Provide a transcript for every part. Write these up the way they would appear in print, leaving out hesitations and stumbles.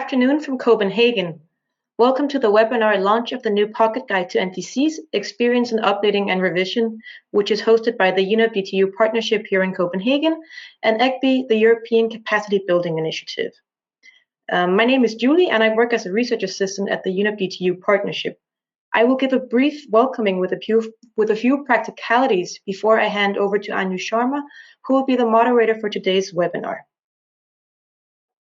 afternoon from Copenhagen. Welcome to the webinar launch of the new Pocket Guide to NDCs, Experience in Updating and Revision, which is hosted by the UNEP DTU Partnership here in Copenhagen and ECBI, the European Capacity Building Initiative. My name is Julie and I work as a research assistant at the UNEP DTU Partnership. I will give a brief welcoming with a few practicalities before I hand over to Anju Sharma, who will be the moderator for today's webinar.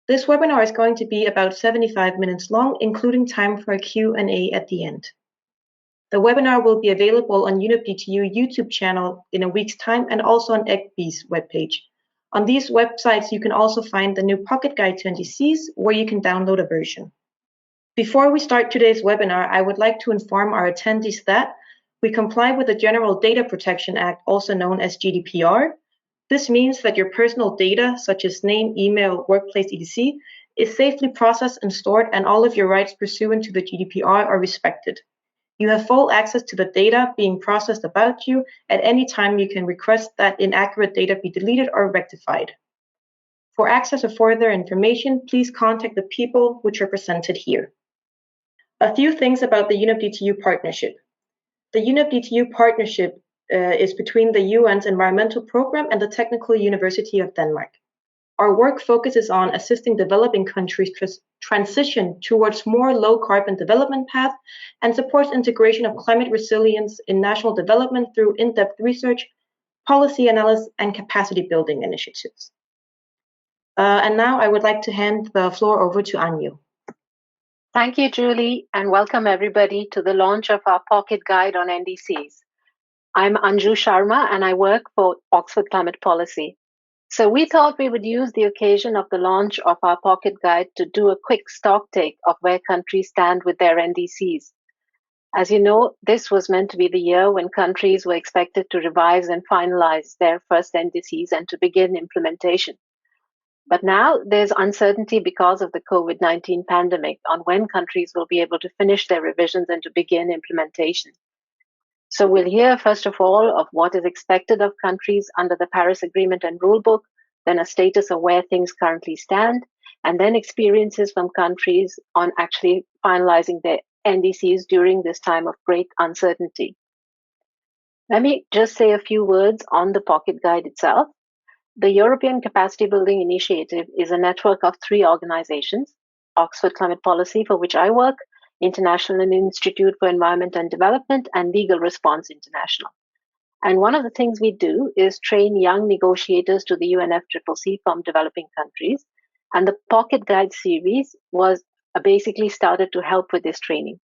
This webinar is going to be about 75 minutes long, including time for a Q&A at the end. The webinar will be available on UNEP DTU YouTube channel in a week's time and also on ECBI's webpage. On these websites, you can also find the new Pocket Guide to NDCs, where you can download a version. Before we start today's webinar, I would like to inform our attendees that we comply with the General Data Protection Act, also known as GDPR. This means that your personal data, such as name, email, workplace, etc., is safely processed and stored, and all of your rights pursuant to the GDPR are respected. You have full access to the data being processed about you. At any time, you can request that inaccurate data be deleted or rectified. For access or further information, please contact the people which are presented here. A few things about the UNEP DTU Partnership. The UNEP DTU Partnership is between the UN's Environmental Programme and the Technical University of Denmark. Our work focuses on assisting developing countries transition towards more low-carbon development path and supports integration of climate resilience in national development through in-depth research, policy analysis, and capacity building initiatives. And now I would like to hand the floor over to Anju. Thank you, Julie, and welcome everybody to the launch of our Pocket Guide on NDCs. I'm Anju Sharma and I work for Oxford Climate Policy. So we thought we would use the occasion of the launch of our Pocket Guide to do a quick stock take of where countries stand with their NDCs. As you know, this was meant to be the year when countries were expected to revise and finalize their first NDCs and to begin implementation. But now there's uncertainty because of the COVID-19 pandemic on when countries will be able to finish their revisions and to begin implementation. So we'll hear first of all of what is expected of countries under the Paris Agreement and Rulebook, then a status of where things currently stand, and then experiences from countries on actually finalizing their NDCs during this time of great uncertainty. Let me just say a few words on the Pocket Guide itself. The European Capacity Building Initiative is a network of 3 organizations: Oxford Climate Policy, for which I work, International Institute for Environment and Development, and Legal Response International. And one of the things we do is train young negotiators to the UNFCCC from developing countries. And the Pocket Guide series was basically started to help with this training.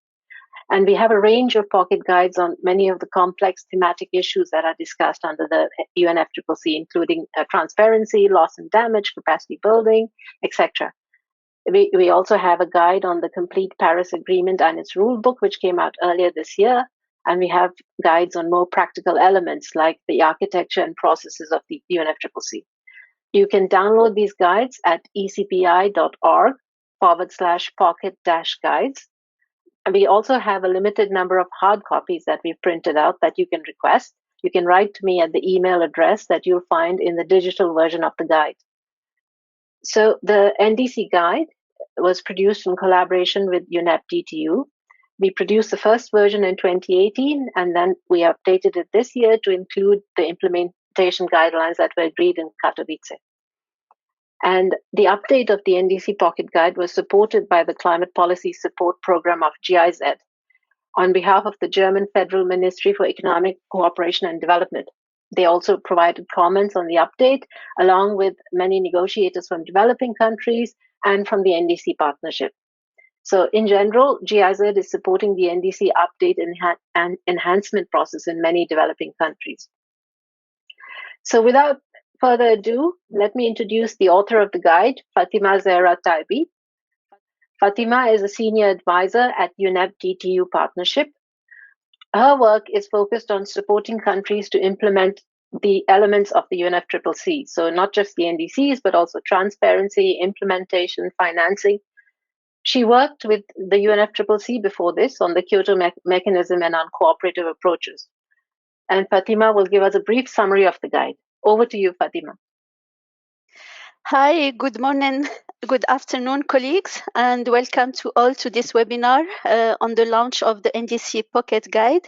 And we have a range of pocket guides on many of the complex thematic issues that are discussed under the UNFCCC, including transparency, loss and damage, capacity building, etc. We also have a guide on the complete Paris Agreement and its rule book, which came out earlier this year. And we have guides on more practical elements like the architecture and processes of the UNFCCC. You can download these guides at ecbi.org/pocket-guides. And we also have a limited number of hard copies that we've printed out that you can request. You can write to me at the email address that you'll find in the digital version of the guide. So the NDC guide was produced in collaboration with UNEP DTU. We produced the first version in 2018, and then we updated it this year to include the implementation guidelines that were agreed in Katowice. And the update of the NDC Pocket Guide was supported by the Climate Policy Support Program of GIZ on behalf of the German Federal Ministry for Economic Cooperation and Development. They also provided comments on the update, along with many negotiators from developing countries and from the NDC partnership. So in general, GIZ is supporting the NDC update and enhancement process in many developing countries. So without further ado, let me introduce the author of the guide, Fatima-Zahra Taibi. Fatima is a senior advisor at UNEP DTU Partnership. Her work is focused on supporting countries to implement the elements of the UNFCCC. So not just the NDCs, but also transparency, implementation, financing. She worked with the UNFCCC before this on the Kyoto mechanism and on cooperative approaches. And Fatima will give us a brief summary of the guide. Over to you, Fatima. Hi, good morning, good afternoon, colleagues, and welcome to all to this webinar on the launch of the NDC Pocket Guide.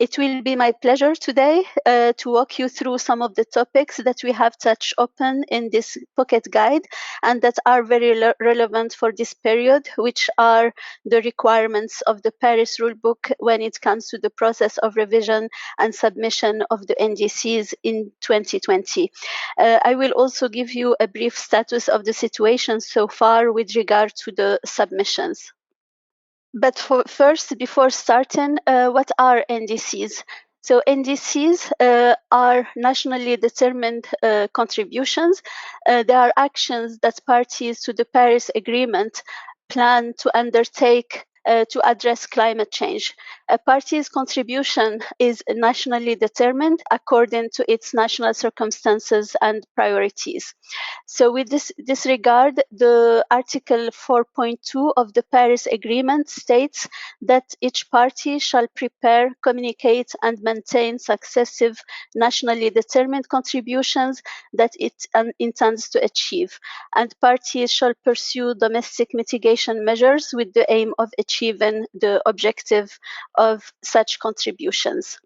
It will be my pleasure today to walk you through some of the topics that we have touched upon in this Pocket Guide and that are very relevant for this period, which are the requirements of the Paris Rulebook when it comes to the process of revision and submission of the NDCs in 2020. I will also give you a brief status of the situation so far with regard to the submissions. But first, before starting, what are NDCs? So NDCs are nationally determined contributions. They are actions that parties to the Paris Agreement plan to undertake to address climate change. A party's contribution is nationally determined according to its national circumstances and priorities. So with this regard, the Article 4.2 of the Paris Agreement states that each party shall prepare, communicate, and maintain successive nationally determined contributions that it intends to achieve. And parties shall pursue domestic mitigation measures with the aim of achieving the objective of such contributions.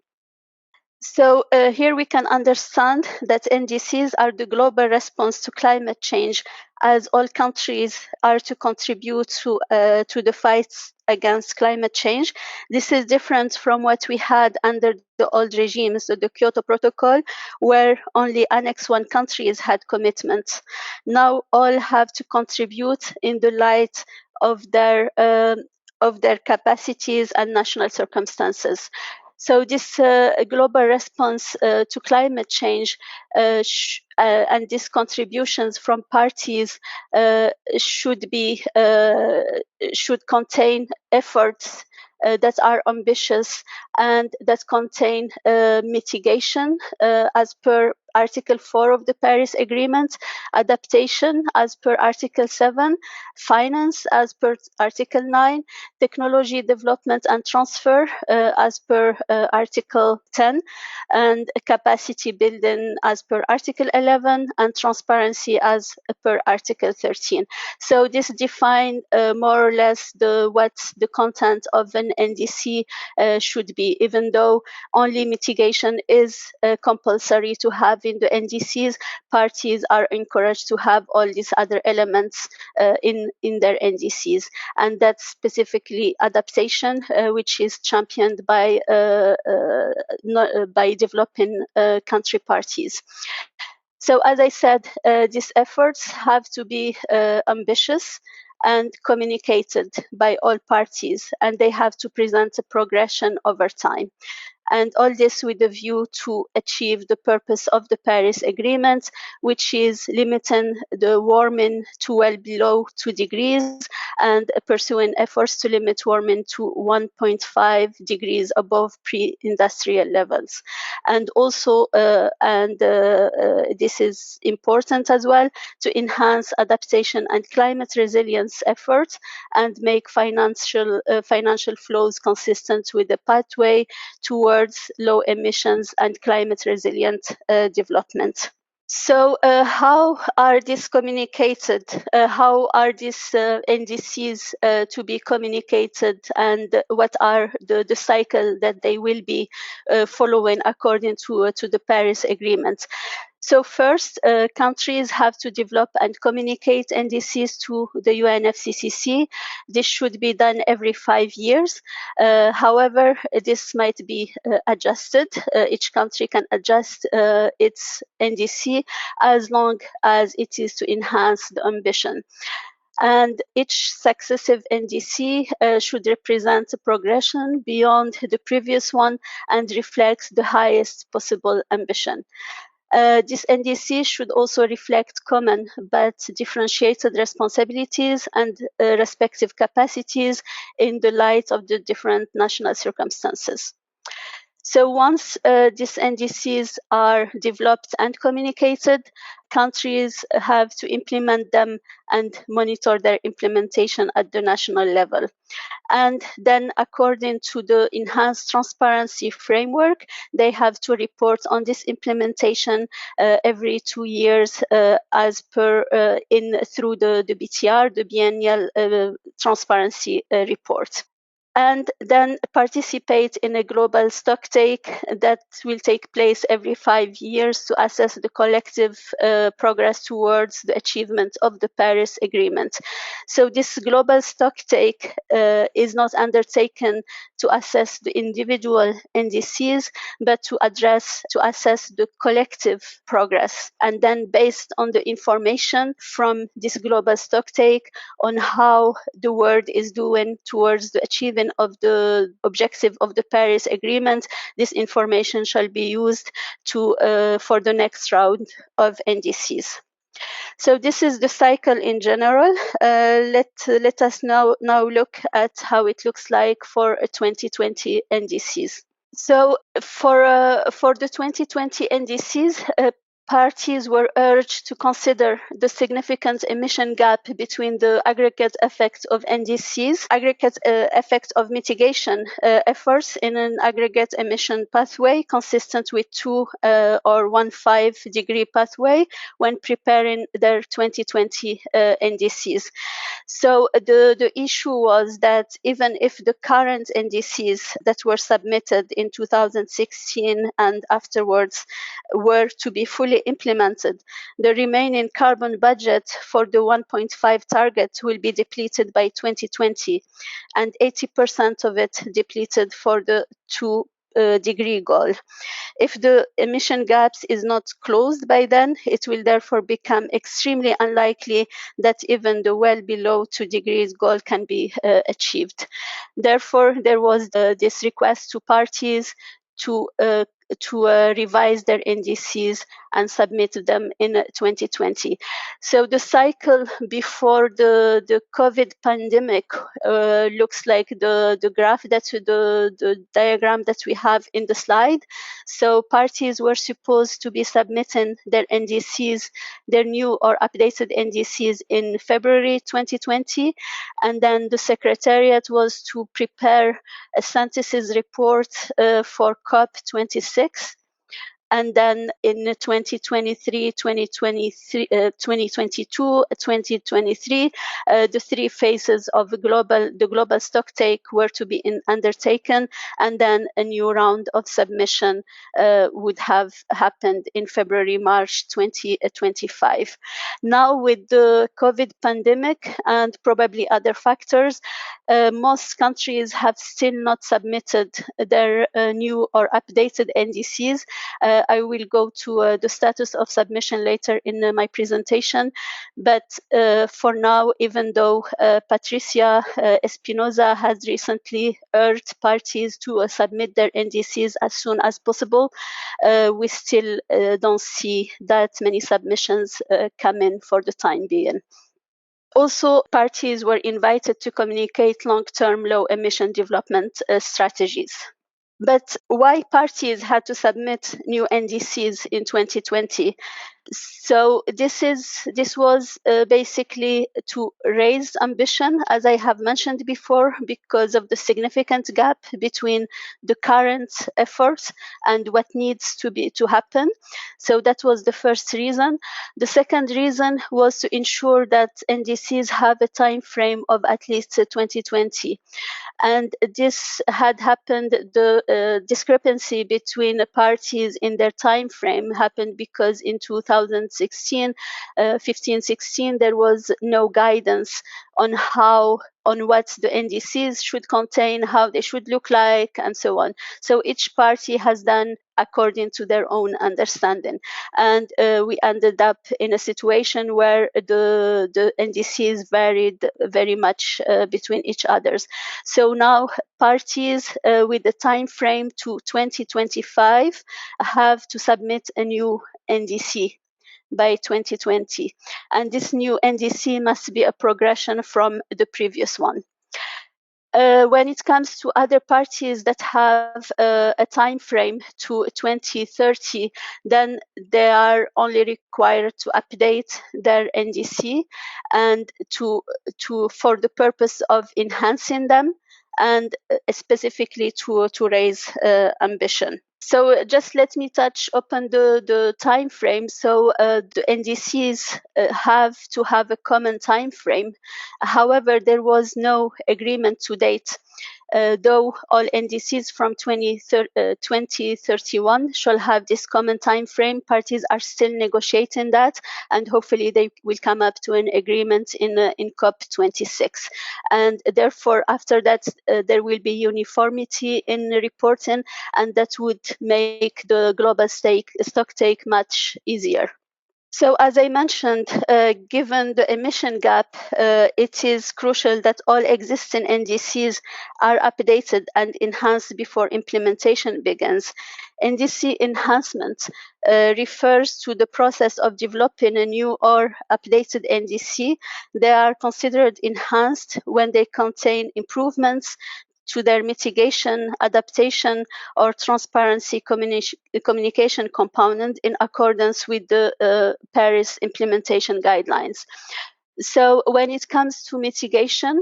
So here we can understand that NDCs are the global response to climate change, as all countries are to contribute to the fight against climate change. This is different from what we had under the old regimes, the Kyoto Protocol, where only Annex 1 countries had commitments. Now all have to contribute in the light of their capacities and national circumstances. So this global response to climate change and these contributions from parties should contain efforts that are ambitious and that contain mitigation as per Article 4 of the Paris Agreement, adaptation as per Article 7, finance as per Article 9, technology development and transfer as per Article 10, and capacity building as per Article 11, and transparency as per Article 13. So this defines more or less what the content of an NDC should be, even though only mitigation is compulsory to have in the NDCs. Parties are encouraged to have all these other elements in their NDCs, and that's specifically adaptation, which is championed by developing country parties. So as I said, these efforts have to be ambitious and communicated by all parties, and they have to present a progression over time. And all this with a view to achieve the purpose of the Paris Agreement, which is limiting the warming to well below 2 degrees and pursuing efforts to limit warming to 1.5 degrees above pre-industrial levels. And also, this is important as well, to enhance adaptation and climate resilience efforts and make financial flows consistent with the pathway towards low emissions and climate resilient development. So how are these communicated? How are these NDCs to be communicated, and what are the cycle that they will be following according to the Paris Agreement? So first, countries have to develop and communicate NDCs to the UNFCCC. This should be done every 5 years. However, this might be adjusted. Each country can adjust its NDC as long as it is to enhance the ambition. And each successive NDC should represent a progression beyond the previous one and reflects the highest possible ambition. This NDC should also reflect common but differentiated responsibilities and respective capacities in the light of the different national circumstances. So once these NDCs are developed and communicated, countries have to implement them and monitor their implementation at the national level. And then, according to the enhanced transparency framework, they have to report on this implementation every 2 years, as per through the BTR, the biennial transparency report. And then participate in a global stocktake that will take place every 5 years to assess the collective progress towards the achievement of the Paris Agreement. So this global stocktake is not undertaken to assess the individual NDCs, but to assess the collective progress. And then based on the information from this global stocktake on how the world is doing towards the achievement of the objective of the Paris Agreement, this information shall be used for the next round of NDCs. So this is the cycle in general. Let us now look at how it looks like for 2020 NDCs. So for the 2020 NDCs, parties were urged to consider the significant emission gap between the aggregate effect of NDCs, aggregate effect of mitigation efforts in an aggregate emission pathway consistent with 2 or 1.5 degree pathway when preparing their 2020 NDCs. So the issue was that even if the current NDCs that were submitted in 2016 and afterwards were to be fully implemented, the remaining carbon budget for the 1.5 target will be depleted by 2020, and 80% of it depleted for the 2 degree goal. If the emission gaps is not closed by then, it will therefore become extremely unlikely that even the well below 2 degrees goal can be achieved. Therefore, there was this request to parties to revise their NDCs and submit them in 2020. So the cycle before the COVID pandemic looks like the graph the diagram that we have in the slide. So parties were supposed to be submitting their NDCs, their new or updated NDCs in February 2020, and then the Secretariat was to prepare a synthesis report for COP26. And then in 2023, 2022, 2023, the 3 phases of the global stocktake were to be undertaken, and then a new round of submission would have happened in February, March 2025. Now, with the COVID pandemic and probably other factors, most countries have still not submitted their new or updated NDCs. I will go to the status of submission later in my presentation. But for now, even though Patricia Espinosa has recently urged parties to submit their NDCs as soon as possible, we still don't see that many submissions come in for the time being. Also, parties were invited to communicate long-term low-emission development strategies. But why parties had to submit new NDCs in 2020? So this was basically to raise ambition, as I have mentioned before, because of the significant gap between the current efforts and what needs to happen. So that was the first reason. The second reason was to ensure that NDCs have a time frame of at least 2020. And this had happened, the discrepancy between the parties in their time frame happened because in 2016, 15-16, there was no guidance on what the NDCs should contain, how they should look like, and so on. So each party has done according to their own understanding. And we ended up in a situation where the NDCs varied very much between each others. So now parties with the time frame to 2025 have to submit a new NDC by 2020. And this new NDC must be a progression from the previous one. When it comes to other parties that have a time frame to 2030, then they are only required to update their NDC and for the purpose of enhancing them and specifically to raise ambition. So just let me touch upon the time frame. So the NDCs have to have a common time frame. However, there was no agreement to date. Though all NDCs from 2031 shall have this common time frame, parties are still negotiating that, and hopefully they will come up to an agreement in COP26. And therefore, after that, there will be uniformity in reporting, and that would make the global stock take much easier. So as I mentioned, given the emission gap, it is crucial that all existing NDCs are updated and enhanced before implementation begins. NDC enhancement refers to the process of developing a new or updated NDC. They are considered enhanced when they contain improvements to their mitigation, adaptation, or transparency communication component in accordance with the Paris implementation guidelines. So when it comes to mitigation,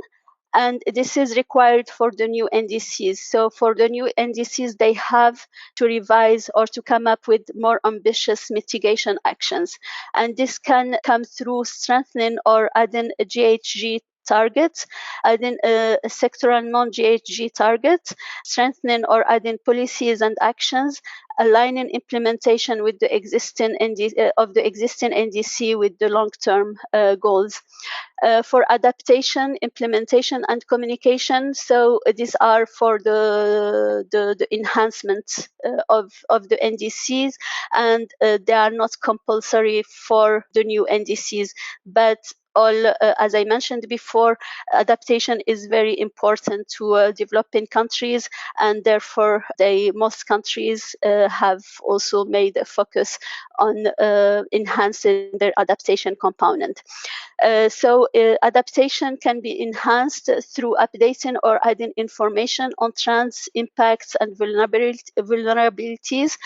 and this is required for the new NDCs. So for the new NDCs, they have to revise or to come up with more ambitious mitigation actions. And this can come through strengthening or adding a GHG targets, adding a sectoral non-GHG targets, strengthening or adding policies and actions, aligning implementation with the existing NDC with the long-term goals. For adaptation, implementation, and communication. So these are for the enhancement of the NDCs, and they are not compulsory for the new NDCs, but all, as I mentioned before, adaptation is very important to developing countries, and therefore most countries have also made a focus on enhancing their adaptation component. So adaptation can be enhanced through updating or adding information on trends, impacts, and vulnerabilities,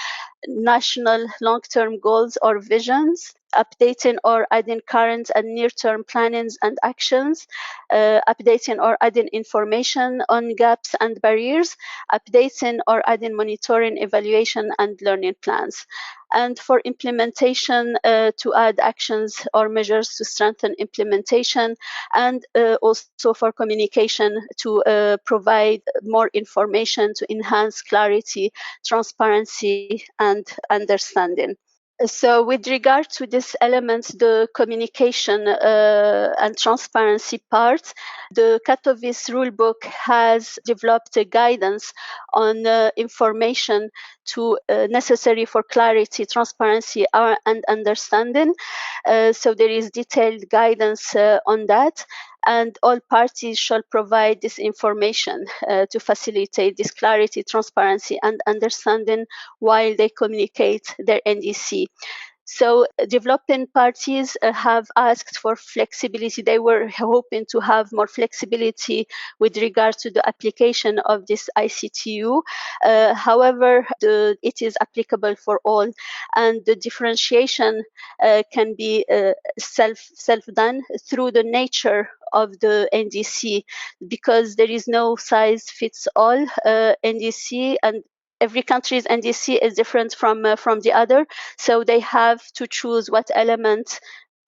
national long-term goals or visions, updating or adding current and near-term plannings and actions, updating or adding information on gaps and barriers, updating or adding monitoring, evaluation, and learning plans. And for implementation, to add actions or measures to strengthen implementation, and also for communication to provide more information to enhance clarity, transparency, and understanding. So with regard to this element, the communication and transparency part, the Katowice rulebook has developed a guidance on information necessary for clarity, transparency, and understanding. So there is detailed guidance on that, and all parties shall provide this information to facilitate this clarity, transparency, and understanding while they communicate their NDC. So developing parties have asked for flexibility. They were hoping to have more flexibility with regard to the application of this ICTU. However, it is applicable for all, and the differentiation can be self-done through the nature of the NDC, because there is no size fits all NDC, and every country's NDC is different from the other, so they have to choose what elements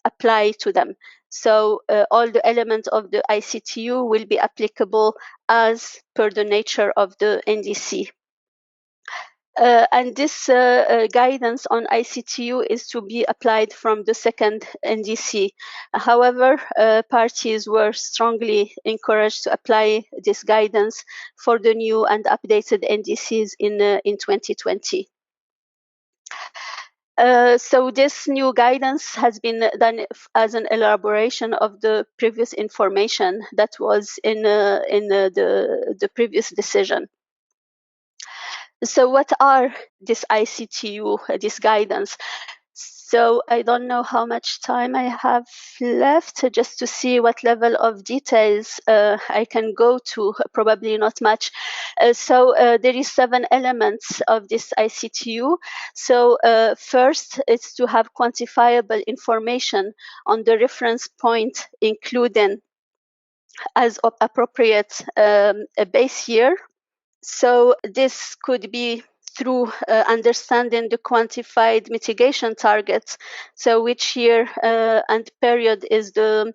apply to them. So all the elements of the ICTU will be applicable as per the nature of the NDC. And this guidance on ICTU is to be applied from the second NDC. However, parties were strongly encouraged to apply this guidance for the new and updated NDCs in 2020. So this new guidance has been done as an elaboration of the previous information that was in the previous decision. So what are this ICTU, this guidance? So I don't know how much time I have left, just to see what level of details I can go to. Probably not much. So there is 7 elements of this ICTU. So first, it's to have quantifiable information on the reference point, including as appropriate a base year. So this could be through understanding the quantified mitigation targets. So which year and period is the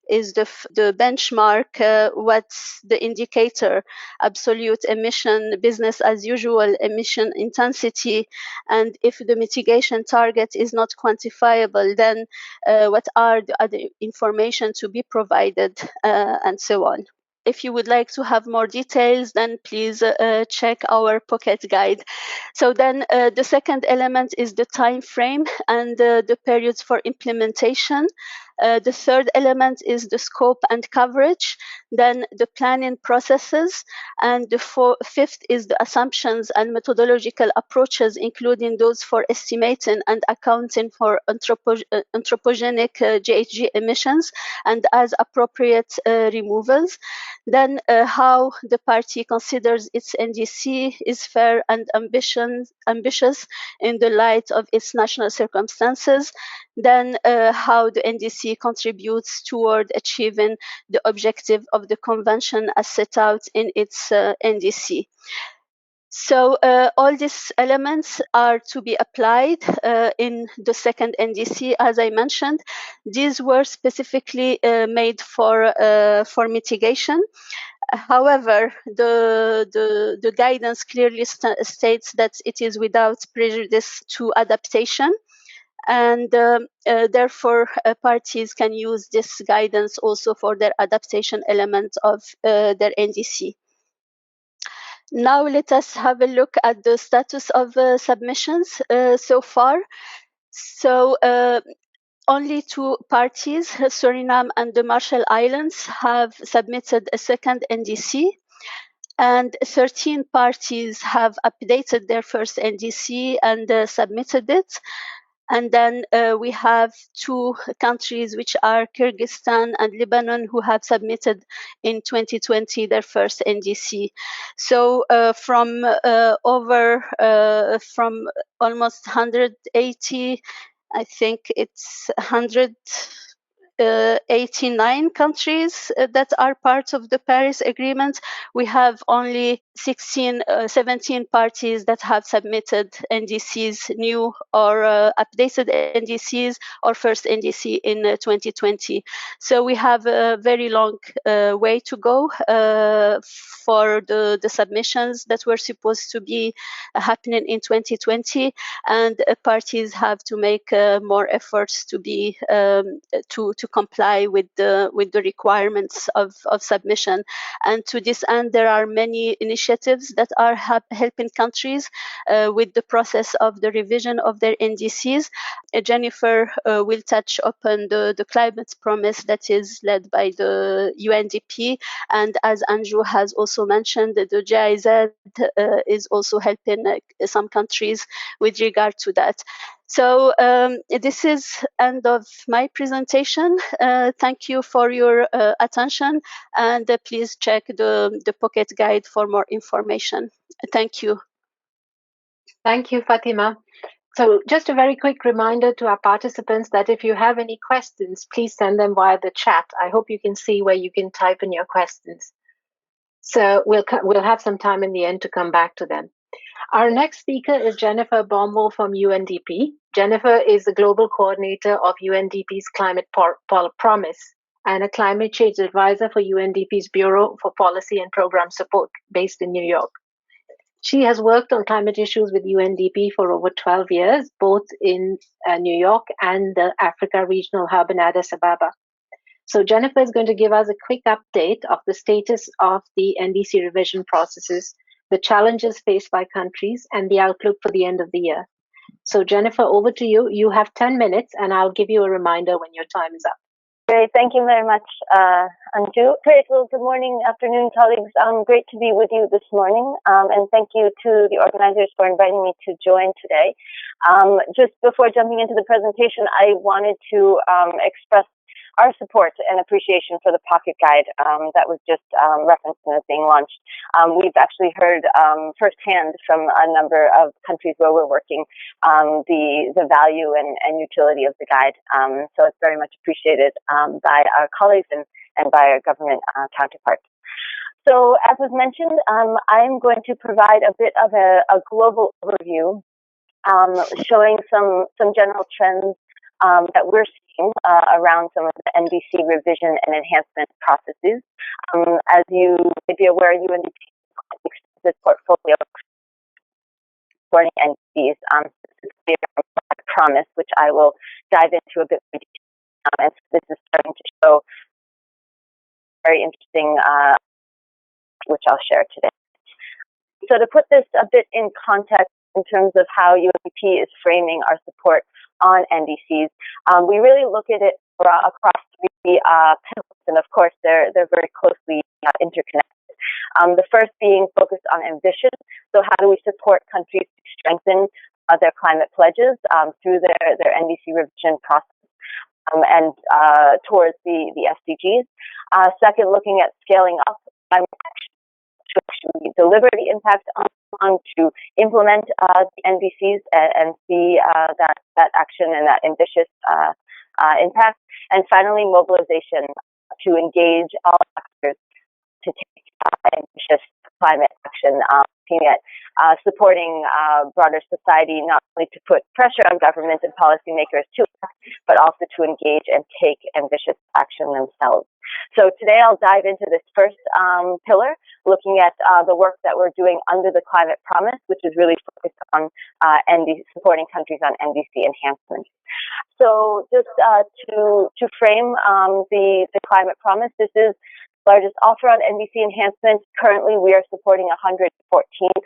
benchmark, what's the indicator, absolute emission, business as usual emission intensity, and if the mitigation target is not quantifiable, then what are the other information to be provided, and so on. If you would like to have more details, then please check our pocket guide. So then the second element is the time frame and the periods for implementation. The third element is the scope and coverage, then the planning processes, and the fifth is the assumptions and methodological approaches, including those for estimating and accounting for anthropogenic GHG emissions and as appropriate removals. Then how the party considers its NDC is fair and ambitious in the light of its national circumstances. Then how the NDC contributes toward achieving the objective of the convention as set out in its NDC. So all these elements are to be applied in the second NDC, as I mentioned. These were specifically made for mitigation. However, the guidance clearly states that it is without prejudice to adaptation, and therefore parties can use this guidance also for their adaptation element of their NDC. Now let us have a look at the status of submissions so far. So only 2 parties, Suriname and the Marshall Islands, have submitted a second NDC, and 13 parties have updated their first NDC and submitted it. And then we have 2 countries, which are Kyrgyzstan and Lebanon, who have submitted in 2020 their first NDC. So from almost 180, I think it's 189 countries that are part of the Paris Agreement. We have only 17 parties that have submitted NDCs, new or updated NDCs, or first NDC in 2020. So we have a very long way to go for the submissions that were supposed to be happening in 2020, and parties have to make more efforts to be to comply with the requirements of submission. And to this end, there are many initiatives that are helping countries with the process of the revision of their NDCs. Jennifer will touch upon the climate promise that is led by the UNDP, and as Anju has also mentioned, the GIZ is also helping some countries with regard to that. So this is end of my presentation. Thank you for your attention, and please check the pocket guide for more information. Thank you. Thank you, Fatima. So just a very quick reminder to our participants that if you have any questions, please send them via the chat. I hope you can see where you can type in your questions. So we'll have some time in the end to come back to them. Our next speaker is Jennifer Baumwoll from UNDP. Jennifer is the Global Coordinator of UNDP's Climate Promise and a climate change advisor for UNDP's Bureau for Policy and Program Support based in New York. She has worked on climate issues with UNDP for over 12 years, both in New York and the Africa Regional Hub in Addis Ababa. So Jennifer is going to give us a quick update of the status of the NDC revision processes, the challenges faced by countries, and the outlook for the end of the year. So Jennifer, over to you. You have 10 minutes, and I'll give you a reminder when your time is up. Great, thank you very much, Anju. Great, well, good morning, afternoon, colleagues. Great to be with you this morning, and thank you to the organizers for inviting me to join today. Just before jumping into the presentation, I wanted to express our support and appreciation for the Pocket Guide that was just referenced and is being launched. We've actually heard firsthand from a number of countries where we're working the value and utility of the guide. So it's very much appreciated by our colleagues and by our government counterparts. So as was mentioned, I'm going to provide a bit of a global overview showing some general trends that we're seeing around some of the NDC revision and enhancement processes. As you may be aware, UNDP extensive portfolio supporting NDCs, specifically around promise, which I will dive into a bit more detail. And so this is starting to show very interesting, which I'll share today. So to put this a bit in context in terms of how UNDP is framing our support on NDCs, we really look at it across three pillars, and of course they're very closely interconnected. The first being focused on ambition. So how do we support countries to strengthen their climate pledges through their NDC revision process and towards the SDGs. Second, looking at scaling up climate action to actually deliver the impact on to implement the NDCs and see that action and that ambitious impact. And finally, mobilization to engage all actors to take ambitious climate action, looking at supporting broader society, not only to put pressure on government and policymakers to act, but also to engage and take ambitious action themselves. So today I'll dive into this first pillar, looking at the work that we're doing under the Climate Promise, which is really focused on supporting countries on NDC enhancement. So just to frame the Climate Promise, this is largest offer on NDC enhancement. Currently, we are supporting 114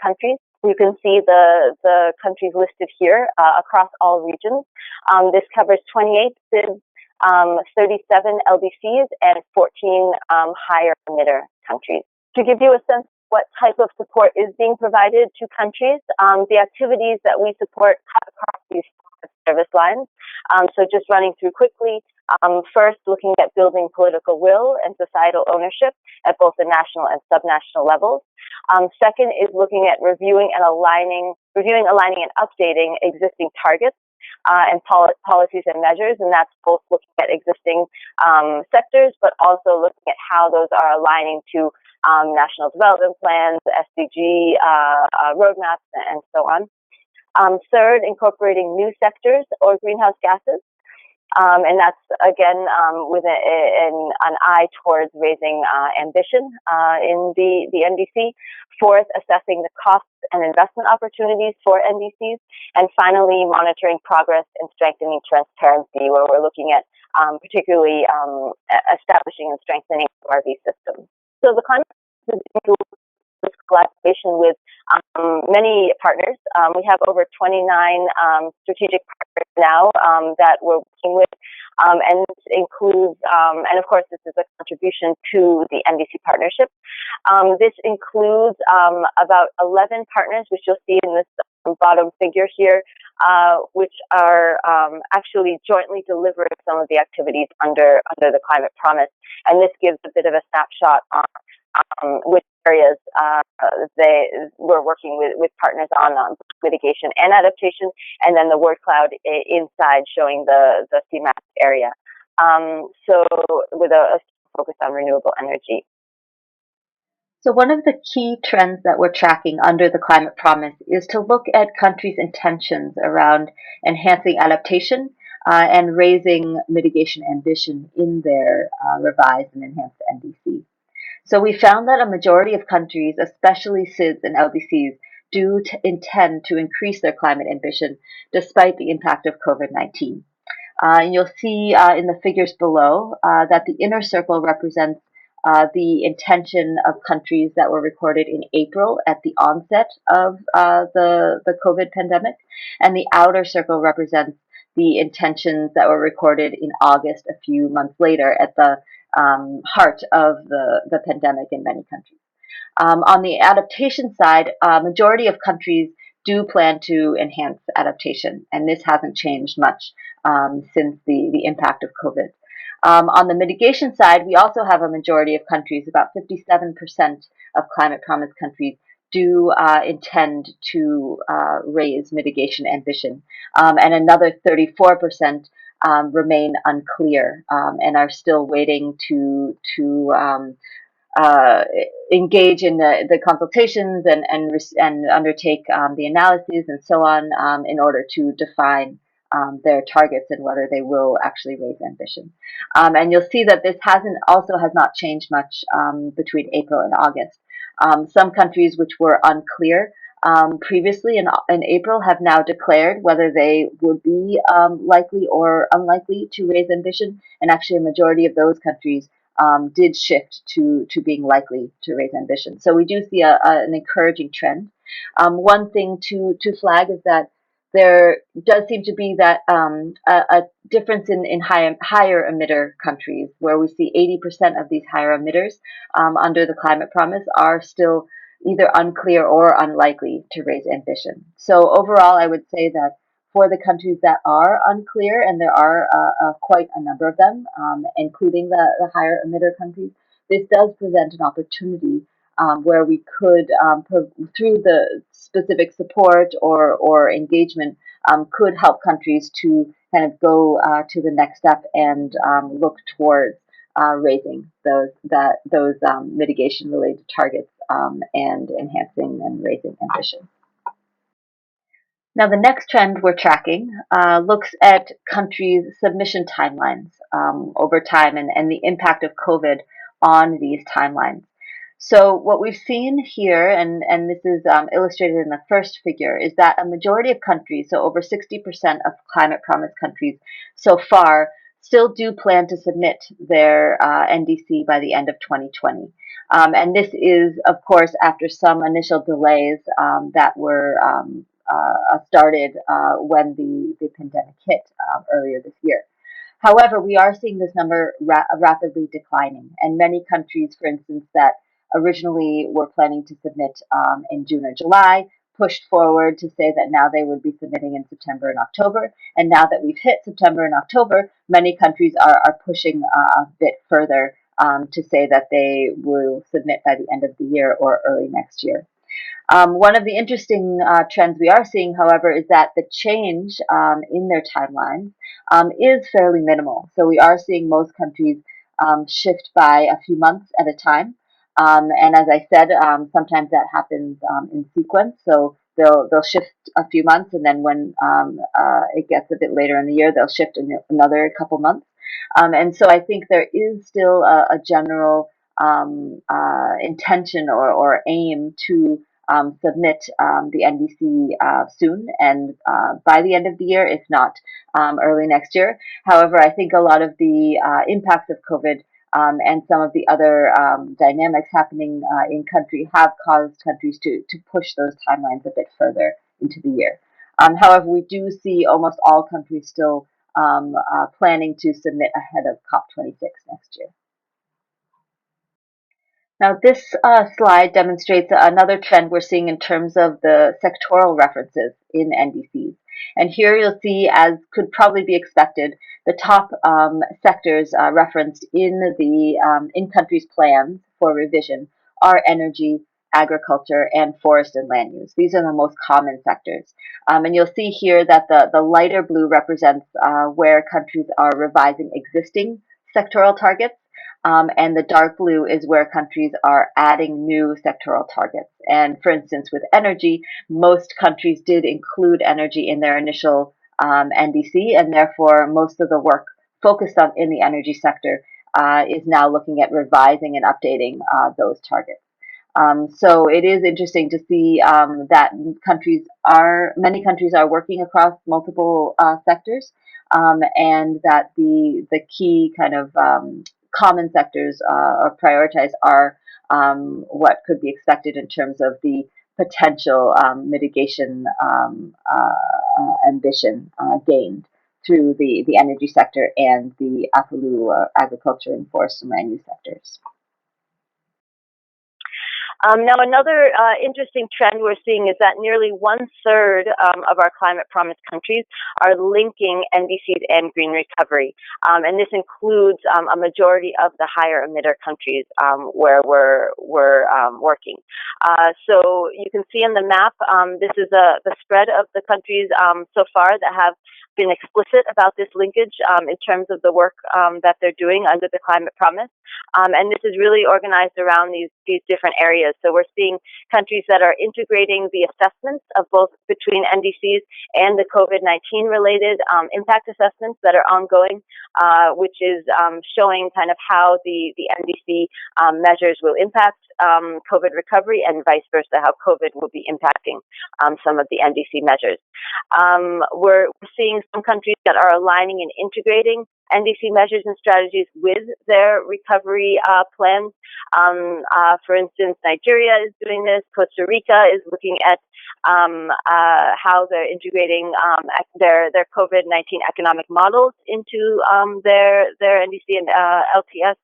countries. You can see the countries listed here across all regions. This covers 28 CIDs, 37 LDCs, and 14 higher emitter countries. To give you a sense of what type of support is being provided to countries, the activities that we support cut across these service lines. So just running through quickly, first looking at building political will and societal ownership at both the national and subnational levels. Second is looking at reviewing, aligning and updating existing targets and policies and measures, and that's both looking at existing sectors, but also looking at how those are aligning to national development plans, SDG roadmaps, and so on. Third, incorporating new sectors or greenhouse gases. And that's, again, with an eye towards raising ambition in the NDC. Fourth, assessing the costs and investment opportunities for NDCs. And finally, monitoring progress and strengthening transparency, where we're looking at particularly establishing and strengthening RV systems. So the climate is collaboration with many partners. We have over 29 strategic partners now that we're working with, and this includes, and of course this is a contribution to the NDC partnership. This includes about 11 partners, which you'll see in this bottom figure here, which are actually jointly delivering some of the activities under the Climate Promise. And this gives a bit of a snapshot on which areas we're working with partners on mitigation and adaptation, and then the word cloud inside showing the CMAP area. So with a focus on renewable energy. So one of the key trends that we're tracking under the Climate Promise is to look at countries' intentions around enhancing adaptation and raising mitigation ambition in their revised and enhanced NDC. So we found that a majority of countries, especially CIDs and LDCs, do intend to increase their climate ambition despite the impact of COVID-19. And you'll see in the figures below that the inner circle represents the intention of countries that were recorded in April at the onset of the COVID pandemic, and the outer circle represents the intentions that were recorded in August a few months later at the heart of the pandemic in many countries. On the adaptation side, a majority of countries do plan to enhance adaptation, and this hasn't changed much since the impact of COVID. On the mitigation side, we also have a majority of countries, about 57% of climate promise countries do intend to raise mitigation ambition, and another 34% remain unclear and are still waiting to uh, engage in the consultations and undertake the analyses and so on in order to define their targets and whether they will actually raise ambition. And you'll see that this has not changed much between April and August. Some countries which were unclear previously in April have now declared whether they would be likely or unlikely to raise ambition, and actually a majority of those countries did shift to being likely to raise ambition. So we do see an encouraging trend. One thing to flag is that there does seem to be that a difference in higher emitter countries, where we see 80% of these higher emitters under the climate promise are still either unclear or unlikely to raise ambition. So overall, I would say that for the countries that are unclear, and there are quite a number of them, including the higher emitter countries, this does present an opportunity where we could, through the specific support or engagement, could help countries to kind of go to the next step and look towards raising those mitigation-related targets and enhancing and raising ambition. Now, the next trend we're tracking looks at countries' submission timelines over time and the impact of COVID on these timelines. So what we've seen here, and this is illustrated in the first figure, is that a majority of countries, so over 60% of climate promise countries so far, still do plan to submit their NDC by the end of 2020. And this is, of course, after some initial delays that were started when the pandemic hit earlier this year. However, we are seeing this number rapidly declining, and many countries, for instance, that originally were planning to submit in June or July, pushed forward to say that now they would be submitting in September and October. And now that we've hit September and October, many countries are pushing a bit further to say that they will submit by the end of the year or early next year. One of the interesting trends we are seeing, however, is that the change in their timelines is fairly minimal. So we are seeing most countries shift by a few months at a time. And as I said, sometimes that happens in sequence. So they'll shift a few months, and then when it gets a bit later in the year, they'll shift another couple months. And so I think there is still a general intention or aim to submit the NDC soon and by the end of the year, if not early next year. However, I think a lot of the impacts of COVID and some of the other dynamics happening in country have caused countries to push those timelines a bit further into the year. However, we do see almost all countries still planning to submit ahead of COP26 next year. Now, this slide demonstrates another trend we're seeing in terms of the sectoral references in NDCs. And here you'll see, as could probably be expected, the top sectors referenced in the in-country's plans for revision are energy, agriculture, and forest and land use. These are the most common sectors. And you'll see here that the lighter blue represents where countries are revising existing sectoral targets. And the dark blue is where countries are adding new sectoral targets. And for instance, with energy, most countries did include energy in their initial NDC, and therefore most of the work focused on in the energy sector is now looking at revising and updating those targets. So it is interesting to see that many countries are working across multiple sectors, and that the key kind of common sectors or prioritized are what could be expected in terms of the potential mitigation ambition gained through the energy sector and the Afulu, agriculture and forest and land use sectors. Now, another interesting trend we're seeing is that nearly 1/3 of our climate promise countries are linking NDCs and green recovery. And this includes a majority of the higher emitter countries where we're working. So you can see in the map, this is the spread of the countries so far that have been explicit about this linkage in terms of the work that they're doing under the climate promise. And this is really organized around these different areas. So we're seeing countries that are integrating the assessments of both between NDCs and the COVID-19 related impact assessments that are ongoing, which is showing kind of how the NDC measures will impact COVID recovery and vice versa, how COVID will be impacting some of the NDC measures. We're seeing some countries that are aligning and integrating NDC measures and strategies with their recovery plans. For instance, Nigeria is doing this. Costa Rica is looking at how they're integrating their COVID-19 economic models into their NDC and LTS.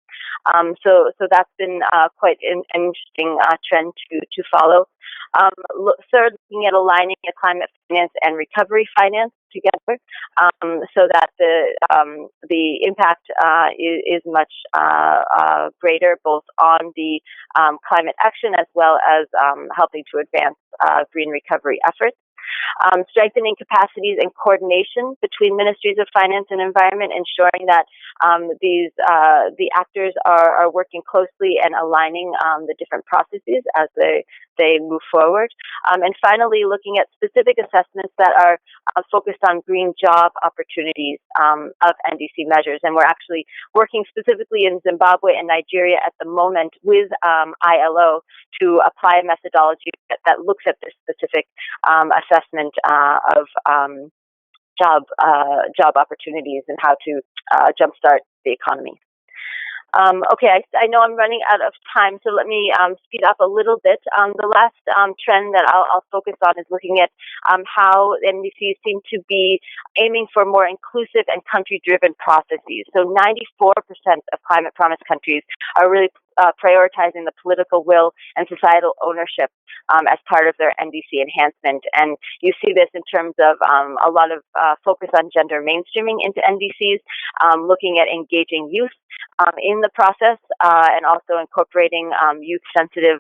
So that's been quite an interesting trend to follow. Third, looking at aligning a climate finance and recovery finance together, so that the impact is much greater, both on the climate action as well as helping to advance green recovery efforts. Strengthening capacities and coordination between ministries of finance and environment, ensuring that the actors are working closely and aligning the different processes as they move forward. And finally, looking at specific assessments that are focused on green job opportunities of NDC measures. And we're actually working specifically in Zimbabwe and Nigeria at the moment with ILO to apply a methodology that looks at this specific assessment of job opportunities and how to jumpstart the economy. Okay, I know I'm running out of time, so let me speed up a little bit. The last trend that I'll focus on is looking at how NDCs seem to be aiming for more inclusive and country-driven processes. So 94% of climate promise countries are really prioritizing the political will and societal ownership as part of their NDC enhancement. And you see this in terms of a lot of focus on gender mainstreaming into NDCs, looking at engaging youth in the process and also incorporating youth-sensitive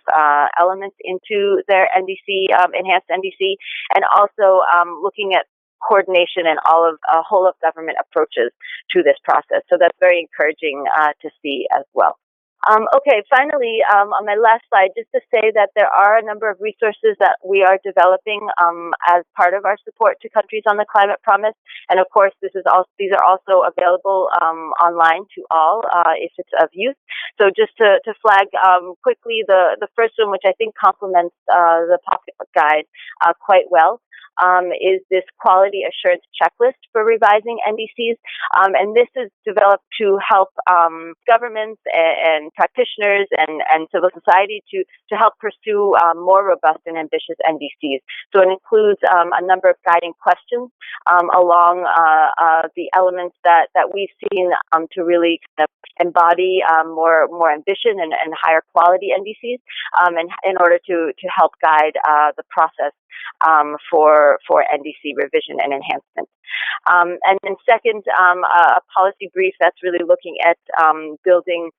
elements into their NDC, enhanced NDC, and also looking at coordination and all of a whole of government approaches to this process. So that's very encouraging to see as well. Okay, finally, on my last slide, just to say that there are a number of resources that we are developing as part of our support to countries on the climate promise. And of course, these are also available online to all if it's of use. So just to flag quickly, the first one, which I think complements the pocket guide quite well, is this quality assurance checklist for revising NDCs. And this is developed to help governments and practitioners and civil society to help pursue more robust and ambitious NDCs. So it includes a number of guiding questions along the elements that we've seen to really kind of embody more ambition and higher quality NDCs and in order to help guide the process for NDC revision and enhancement. And then second, a policy brief that's really looking at building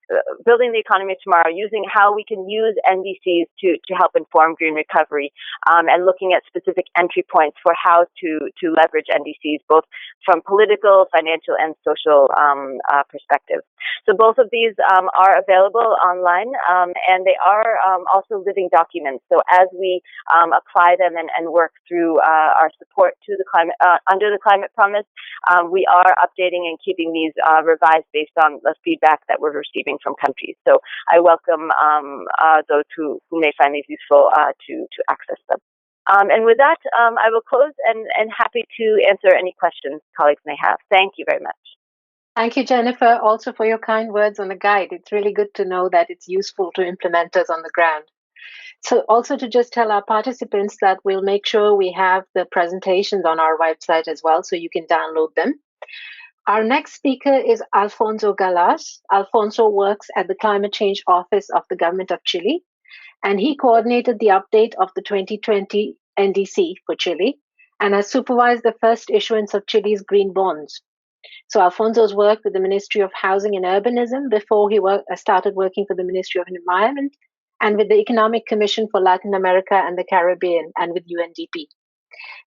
the economy of tomorrow, using how we can use NDCs to help inform green recovery, and looking at specific entry points for how to leverage NDCs, both from political, financial, and social perspectives. So both of these are available online, and they are also living documents. So as we apply them and work through our support to the climate under the climate promise, we are updating and keeping these revised based on the feedback that we're receiving from countries. So I welcome those who may find these useful to access them. And with that, I will close and happy to answer any questions colleagues may have. Thank you very much. Thank you, Jennifer, also for your kind words on the guide. It's really good to know that it's useful to implementers on the ground. So also to just tell our participants that we'll make sure we have the presentations on our website as well, so you can download them. Our next speaker is Alfonso Galarce. Alfonso works at the Climate Change Office of the Government of Chile, and he coordinated the update of the 2020 NDC for Chile and has supervised the first issuance of Chile's green bonds. So Alfonso's worked with the Ministry of Housing and Urbanism before he started working for the Ministry of Environment and with the Economic Commission for Latin America and the Caribbean and with UNDP.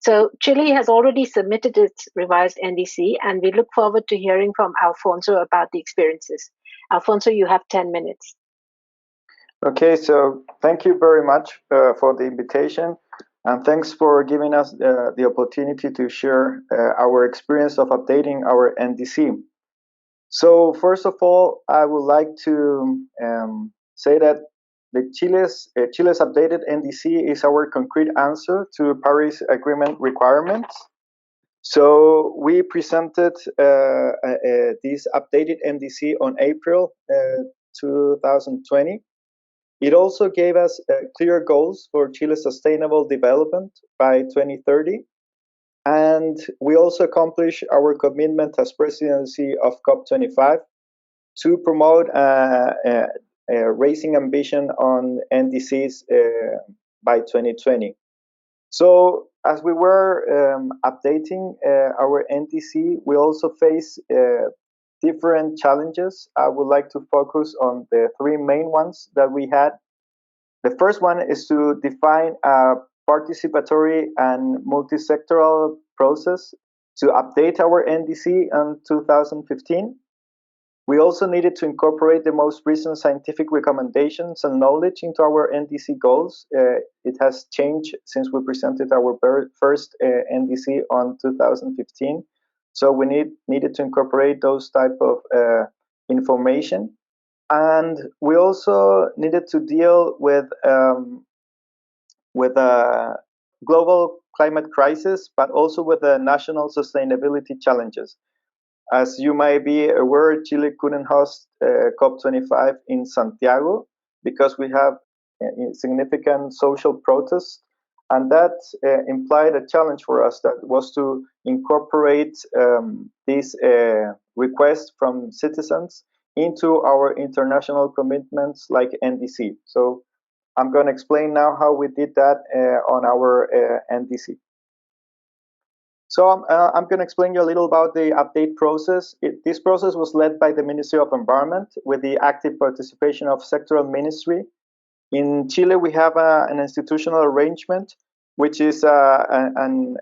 So Chile has already submitted its revised NDC, and we look forward to hearing from Alfonso about the experiences. Alfonso, you have 10 minutes. Okay, so thank you very much for the invitation, and thanks for giving us the opportunity to share our experience of updating our NDC. So first of all, I would like to say that the Chile's updated NDC is our concrete answer to Paris Agreement requirements. So we presented this updated NDC on April 2020. It also gave us clear goals for Chile's sustainable development by 2030. And we also accomplished our commitment as presidency of COP25 to promote raising ambition on NDCs by 2020. So as we were updating our NDC, we also face different challenges. I would like to focus on the three main ones that we had. The first one is to define a participatory and multi-sectoral process to update our NDC in 2015. We also needed to incorporate the most recent scientific recommendations and knowledge into our NDC goals. It has changed since we presented our first NDC on 2015. So we needed to incorporate those type of information. And we also needed to deal with a global climate crisis, but also with the national sustainability challenges. As you may be aware, Chile couldn't host COP25 in Santiago because we have significant social protests, and that implied a challenge for us that was to incorporate these requests from citizens into our international commitments like NDC. So I'm going to explain now how we did that on our NDC. So I'm going to explain you a little about the update process. This process was led by the Ministry of Environment with the active participation of sectoral ministry. In Chile, we have an institutional arrangement, which is a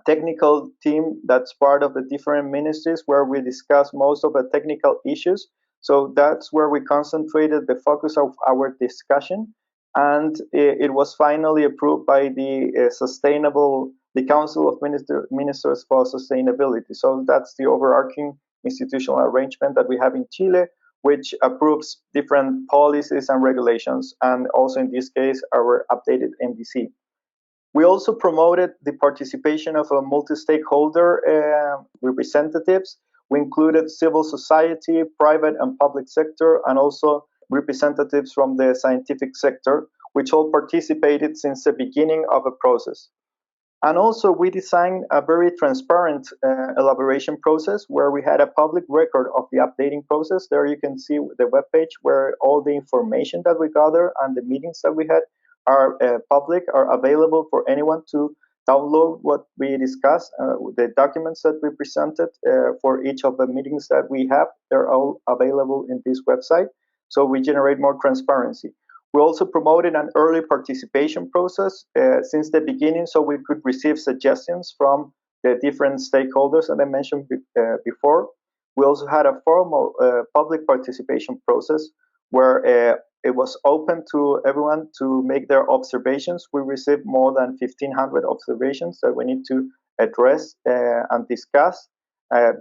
technical team that's part of the different ministries where we discuss most of the technical issues. So that's where we concentrated the focus of our discussion. And it was finally approved by the Council of Ministers for Sustainability. So that's the overarching institutional arrangement that we have in Chile, which approves different policies and regulations, and also in this case, our updated NDC. We also promoted the participation of a multi-stakeholder representatives. We included civil society, private and public sector, and also representatives from the scientific sector, which all participated since the beginning of the process. And also we designed a very transparent elaboration process where we had a public record of the updating process. There you can see the webpage where all the information that we gather and the meetings that we had are public, are available for anyone to download what we discussed, the documents that we presented for each of the meetings that we have. They're all available in this website. So we generate more transparency. We also promoted an early participation process since the beginning, so we could receive suggestions from the different stakeholders that I mentioned before. We also had a formal public participation process where it was open to everyone to make their observations. We received more than 1,500 observations that we need to address and discuss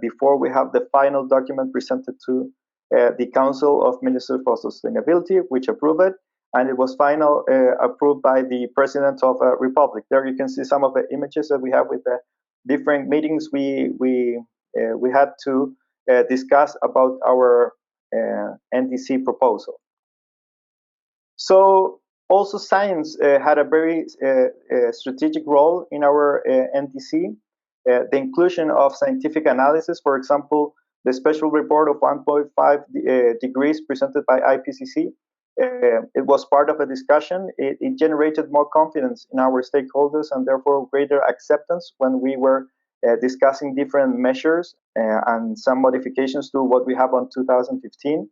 before we have the final document presented to the Council of Ministers for Sustainability, which approved it. And it was final approved by the President of the Republic. There you can see some of the images that we have with the different meetings we had to discuss about our NDC proposal. So also science had a very strategic role in our NDC. the inclusion of scientific analysis, for example, the special report of 1.5 degrees presented by IPCC. It was part of a discussion. It generated more confidence in our stakeholders and therefore greater acceptance when we were discussing different measures and some modifications to what we have on 2015.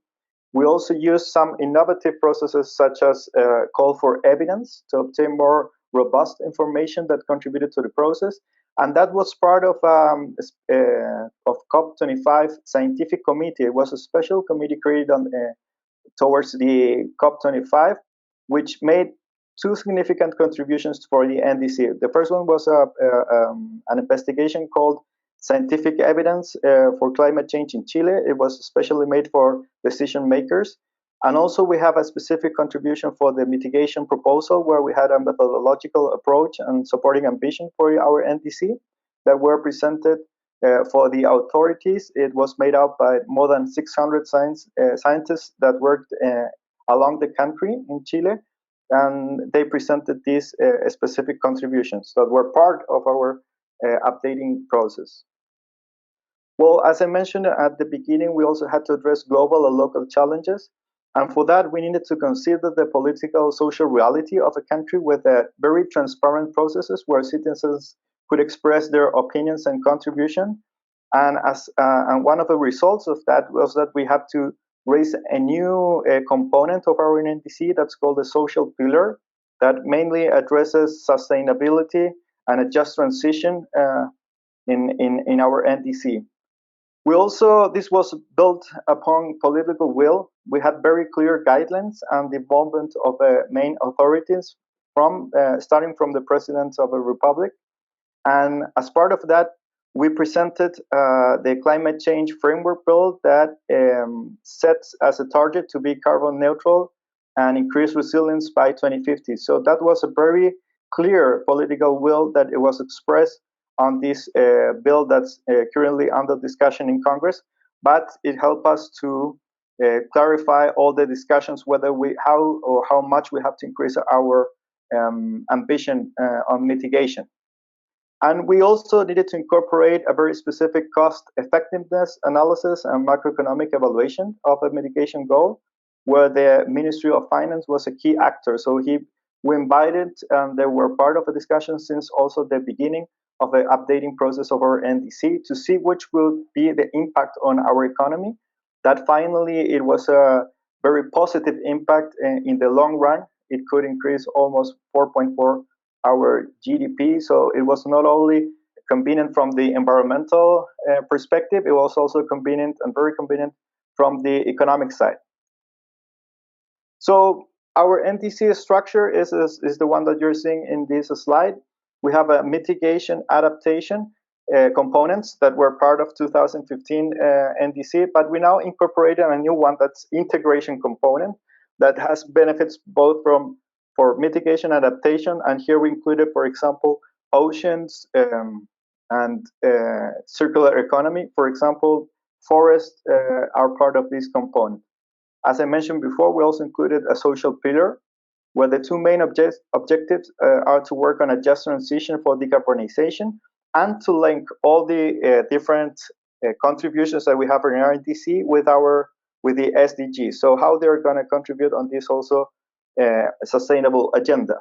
We also use some innovative processes such as call for evidence to obtain more robust information that contributed to the process. And that was part of COP25 scientific committee. It was a special committee created towards the COP25, which made two significant contributions for the NDC. The first one was an investigation called Scientific Evidence for Climate Change in Chile. It was especially made for decision makers. And also we have a specific contribution for the mitigation proposal, where we had a methodological approach and supporting ambition for our NDC that were presented for the authorities. It was made up by more than 600 scientists that worked along the country in Chile, and they presented these specific contributions that were part of our updating process. Well, as I mentioned at the beginning, we also had to address global and local challenges. And for that, we needed to consider the political social reality of a country with very transparent processes where citizens could express their opinions and contribution. And one of the results of that was that we had to raise a new component of our NDC that's called the social pillar, that mainly addresses sustainability and a just transition in our NDC. This was built upon political will. We had very clear guidelines and the involvement of main authorities starting from the President of the Republic. And as part of that, we presented the climate change framework bill that sets as a target to be carbon neutral and increase resilience by 2050. So that was a very clear political will that it was expressed on this bill that's currently under discussion in Congress, but it helped us to clarify all the discussions whether how much we have to increase our ambition on mitigation. And we also needed to incorporate a very specific cost effectiveness analysis and macroeconomic evaluation of a mitigation goal, where the Ministry of Finance was a key actor. So we invited, they were part of a discussion since also the beginning of the updating process of our NDC to see which will be the impact on our economy. That finally it was a very positive impact in the long run. It could increase almost 4.4 our GDP. So it was not only convenient from the environmental perspective, it was also convenient and very convenient from the economic side. So our NDC structure is the one that you're seeing in this slide. We have a mitigation adaptation components that were part of 2015 NDC, but we now incorporated a new one that's integration component that has benefits both for mitigation adaptation, and here we included, for example, oceans and circular economy. For example, forests are part of this component. As I mentioned before, we also included a social pillar, where the two main objectives are to work on a just transition for decarbonization and to link all the different contributions that we have in our NDC with the SDGs. So how they're going to contribute on this also sustainable agenda.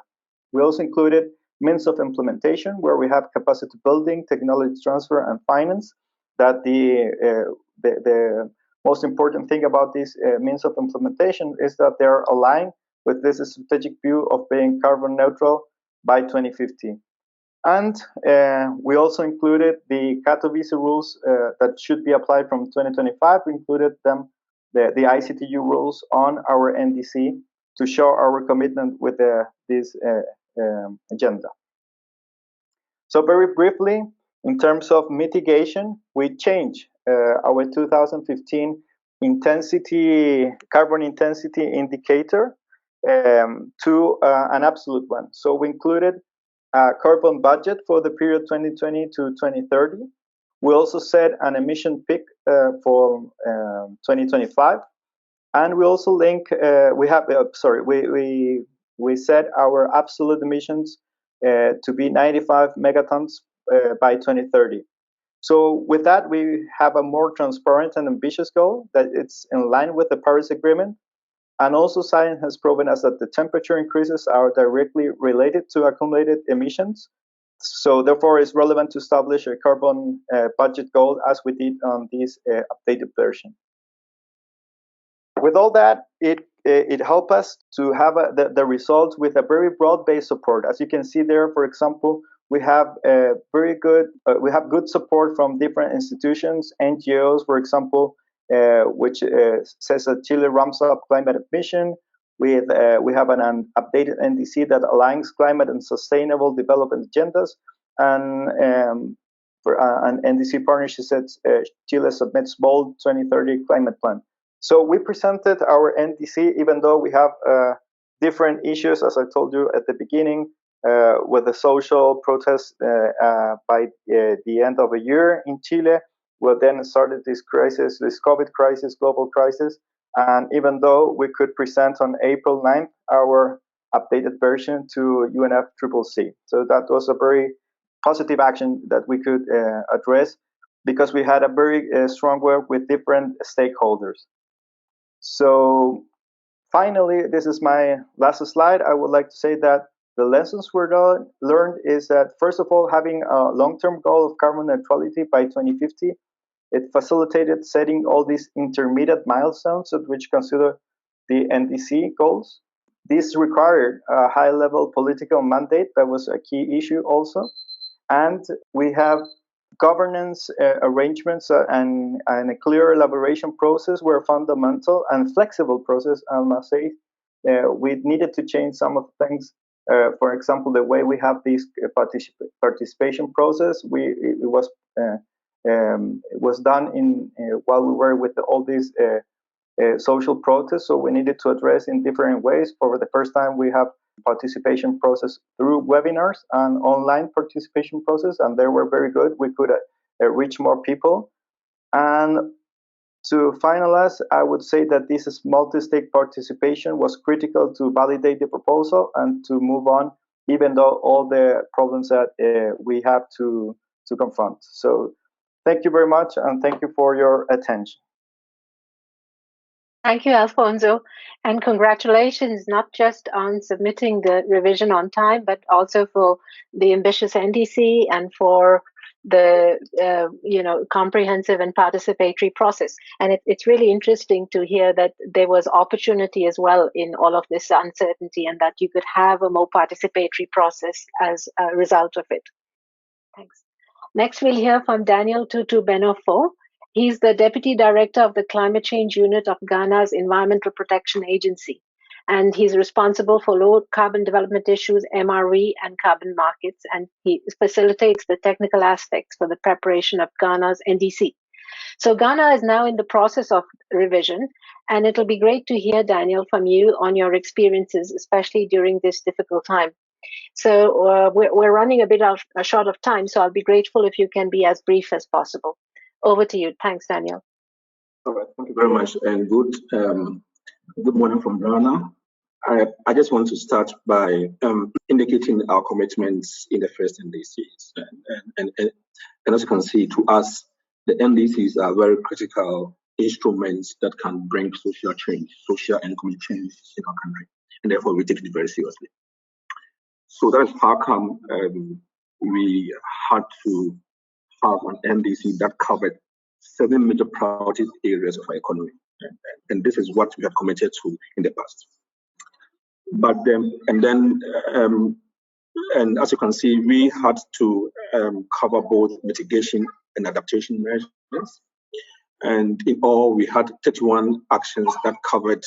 We also included means of implementation, where we have capacity building, technology transfer, and finance. That the most important thing about this means of implementation is that they're aligned with this strategic view of being carbon neutral by 2050. And we also included the Katowice rules that should be applied from 2025. We included them, the ICTU rules on our NDC to show our commitment with this agenda. So very briefly, in terms of mitigation, we changed our 2015 carbon intensity indicator to an absolute one. So we included a carbon budget for the period 2020 to 2030. We also set an emission peak for 2025, and we also link. We set our absolute emissions to be 95 megatons by 2030. So with that, we have a more transparent and ambitious goal that it's in line with the Paris Agreement. And also science has proven us that the temperature increases are directly related to accumulated emissions. So therefore, it's relevant to establish a carbon budget goal as we did on this updated version. With all that, it helped us to have the results with a very broad-based support. As you can see there, for example, we have good support from different institutions, NGOs, for example, which says that Chile ramps up climate ambition. We have an updated NDC that aligns climate and sustainable development agendas, and for an NDC partnership says Chile submits bold 2030 climate plan. So we presented our NDC, even though we have different issues, as I told you at the beginning, with the social protests by the end of a year in Chile. Well, then started this crisis, this COVID crisis, global crisis. And even though we could present on April 9th our updated version to UNFCCC. So that was a very positive action that we could address because we had a very strong work with different stakeholders. So finally, this is my last slide. I would like to say that the lessons we're learned is that, first of all, having a long-term goal of carbon neutrality by 2050, it facilitated setting all these intermediate milestones which consider the NDC goals. This required a high-level political mandate. That was a key issue also. And we have governance arrangements and a clear elaboration process were fundamental, and flexible process, I must say. We needed to change some of the things. For example, the way we have this participation process, it was done in while we were with all these social protests. So we needed to address in different ways. For the first time, we have participation process through webinars and online participation process, and they were very good. We could reach more people. And to finalize, I would say that this multi-stake participation was critical to validate the proposal and to move on, even though all the problems that we have to confront. So thank you very much, and thank you for your attention. Thank you, Alfonso, and congratulations not just on submitting the revision on time, but also for the ambitious NDC and for the comprehensive and participatory process. And it's really interesting to hear that there was opportunity as well in all of this uncertainty, and that you could have a more participatory process as a result of it. Thanks. Next, we'll hear from Daniel Tutu Benefoh. He's the Deputy Director of the Climate Change Unit of Ghana's Environmental Protection Agency, and he's responsible for low carbon development issues, MRE, and carbon markets, and he facilitates the technical aspects for the preparation of Ghana's NDC. So Ghana is now in the process of revision, and it'll be great to hear, Daniel, from you on your experiences, especially during this difficult time. So we're running a bit short of time, so I'll be grateful if you can be as brief as possible. Over to you. Thanks, Daniel. All right, thank you very much, and good morning from Ghana. I just want to start by indicating our commitments in the first NDCs. And as you can see, to us, the NDCs are very critical instruments that can bring social change, social and economic change in our country, and therefore we take it very seriously. So that is how come we had to have an NDC that covered 7 major priority areas of our economy, and this is what we have committed to in the past. But and as you can see, we had to cover both mitigation and adaptation measures, and in all, we had 31 actions that covered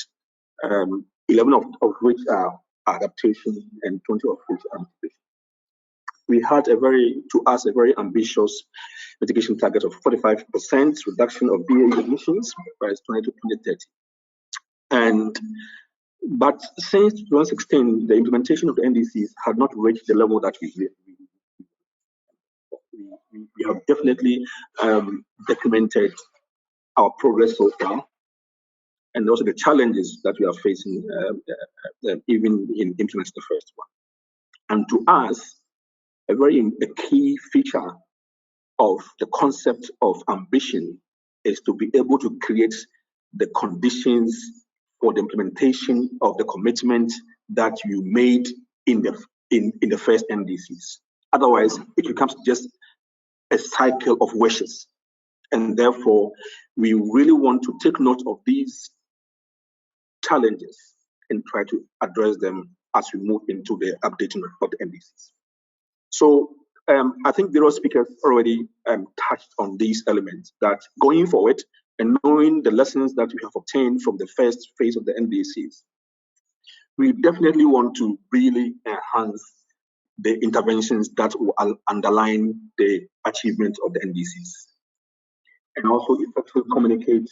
11 of which are adaptation and 20 of which are mitigation. We had a very ambitious mitigation target of 45% reduction of BAE emissions by 2030. But since 2016, the implementation of the NDCs had not reached the level that we have definitely documented our progress so far, and also the challenges that we are facing even in implementing the first one. And to us, a key feature of the concept of ambition is to be able to create the conditions for the implementation of the commitment that you made in the first NDCs. Otherwise, it becomes just a cycle of wishes. And therefore, we really want to take note of these challenges and try to address them as we move into the updating of the NDCs. So I think the other speakers already touched on these elements, that going forward and knowing the lessons that we have obtained from the first phase of the NDCs, we definitely want to really enhance the interventions that will underline the achievement of the NDCs, and also effectively communicate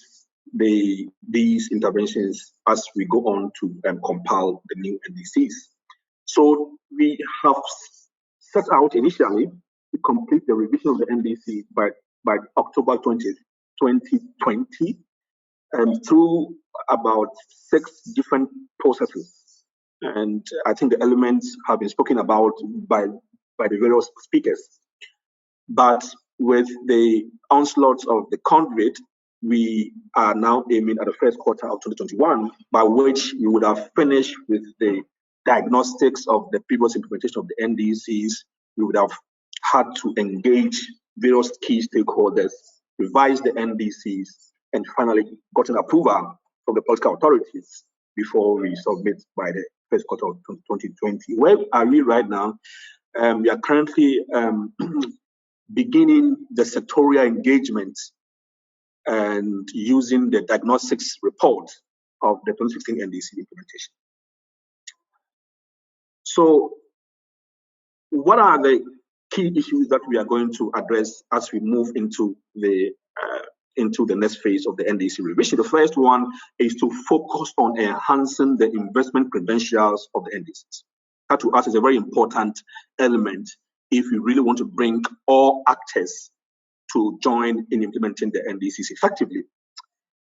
these interventions as we go on to compile the new NDCs. So we have set out initially to complete the revision of the NDC by October 20, 2020, through about 6 different processes. And I think the elements have been spoken about by the various speakers. But with the onslaught of the COVID, we are now aiming at the first quarter of 2021, by which we would have finished with the diagnostics of the previous implementation of the NDCs. We would have had to engage various key stakeholders, revise the NDCs, and finally gotten approval from the political authorities before we submit by the first quarter of 2020. Where are we right now? We are currently beginning the sectorial engagement and using the diagnostics report of the 2016 NDC implementation. So what are the key issues that we are going to address as we move into the next phase of the NDC revision? The first one is to focus on enhancing the investment credentials of the NDCs. That to us is a very important element if we really want to bring all actors to join in implementing the NDCs effectively.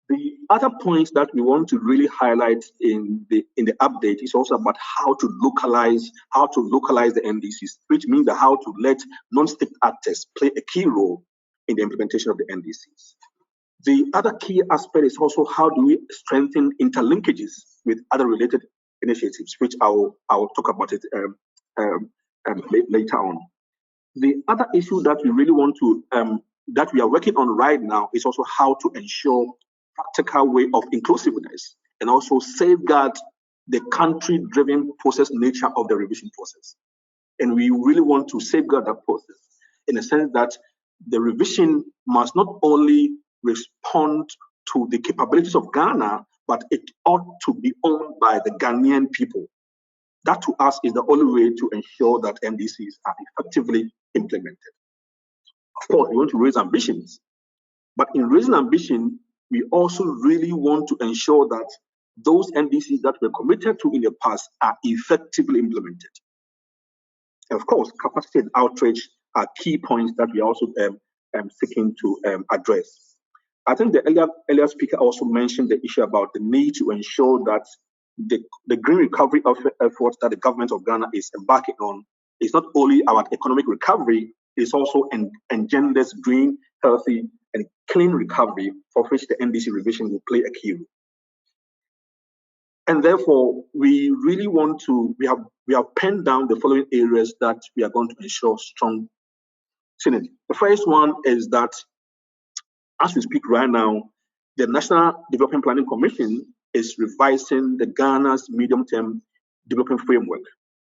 The other point that we want to really highlight in the update is also about how to localize the NDCs, which means that how to let non-state actors play a key role in the implementation of the NDCs. The other key aspect is also how do we strengthen interlinkages with other related initiatives, which I will talk about it later on. The other issue that we really want to that we are working on right now is also how to ensure practical way of inclusiveness and also safeguard the country-driven process nature of the revision process. And we really want to safeguard that process in the sense that the revision must not only respond to the capabilities of Ghana, but it ought to be owned by the Ghanaian people. That to us is the only way to ensure that NDCs are effectively implemented. Of course, we want to raise ambitions, but in raising ambition, we also really want to ensure that those NDCs that were committed to in the past are effectively implemented. And of course, capacity and outreach are key points that we are also seeking to address. I think the earlier speaker also mentioned the issue about the need to ensure that the green recovery efforts that the government of Ghana is embarking on is not only about economic recovery, it also engenders green, healthy, and clean recovery, for which the NDC revision will play a key role. And therefore, we really want to, we have penned down the following areas that we are going to ensure strong synergy. The first one is that, as we speak right now, the National Development Planning Commission is revising the Ghana's medium-term development framework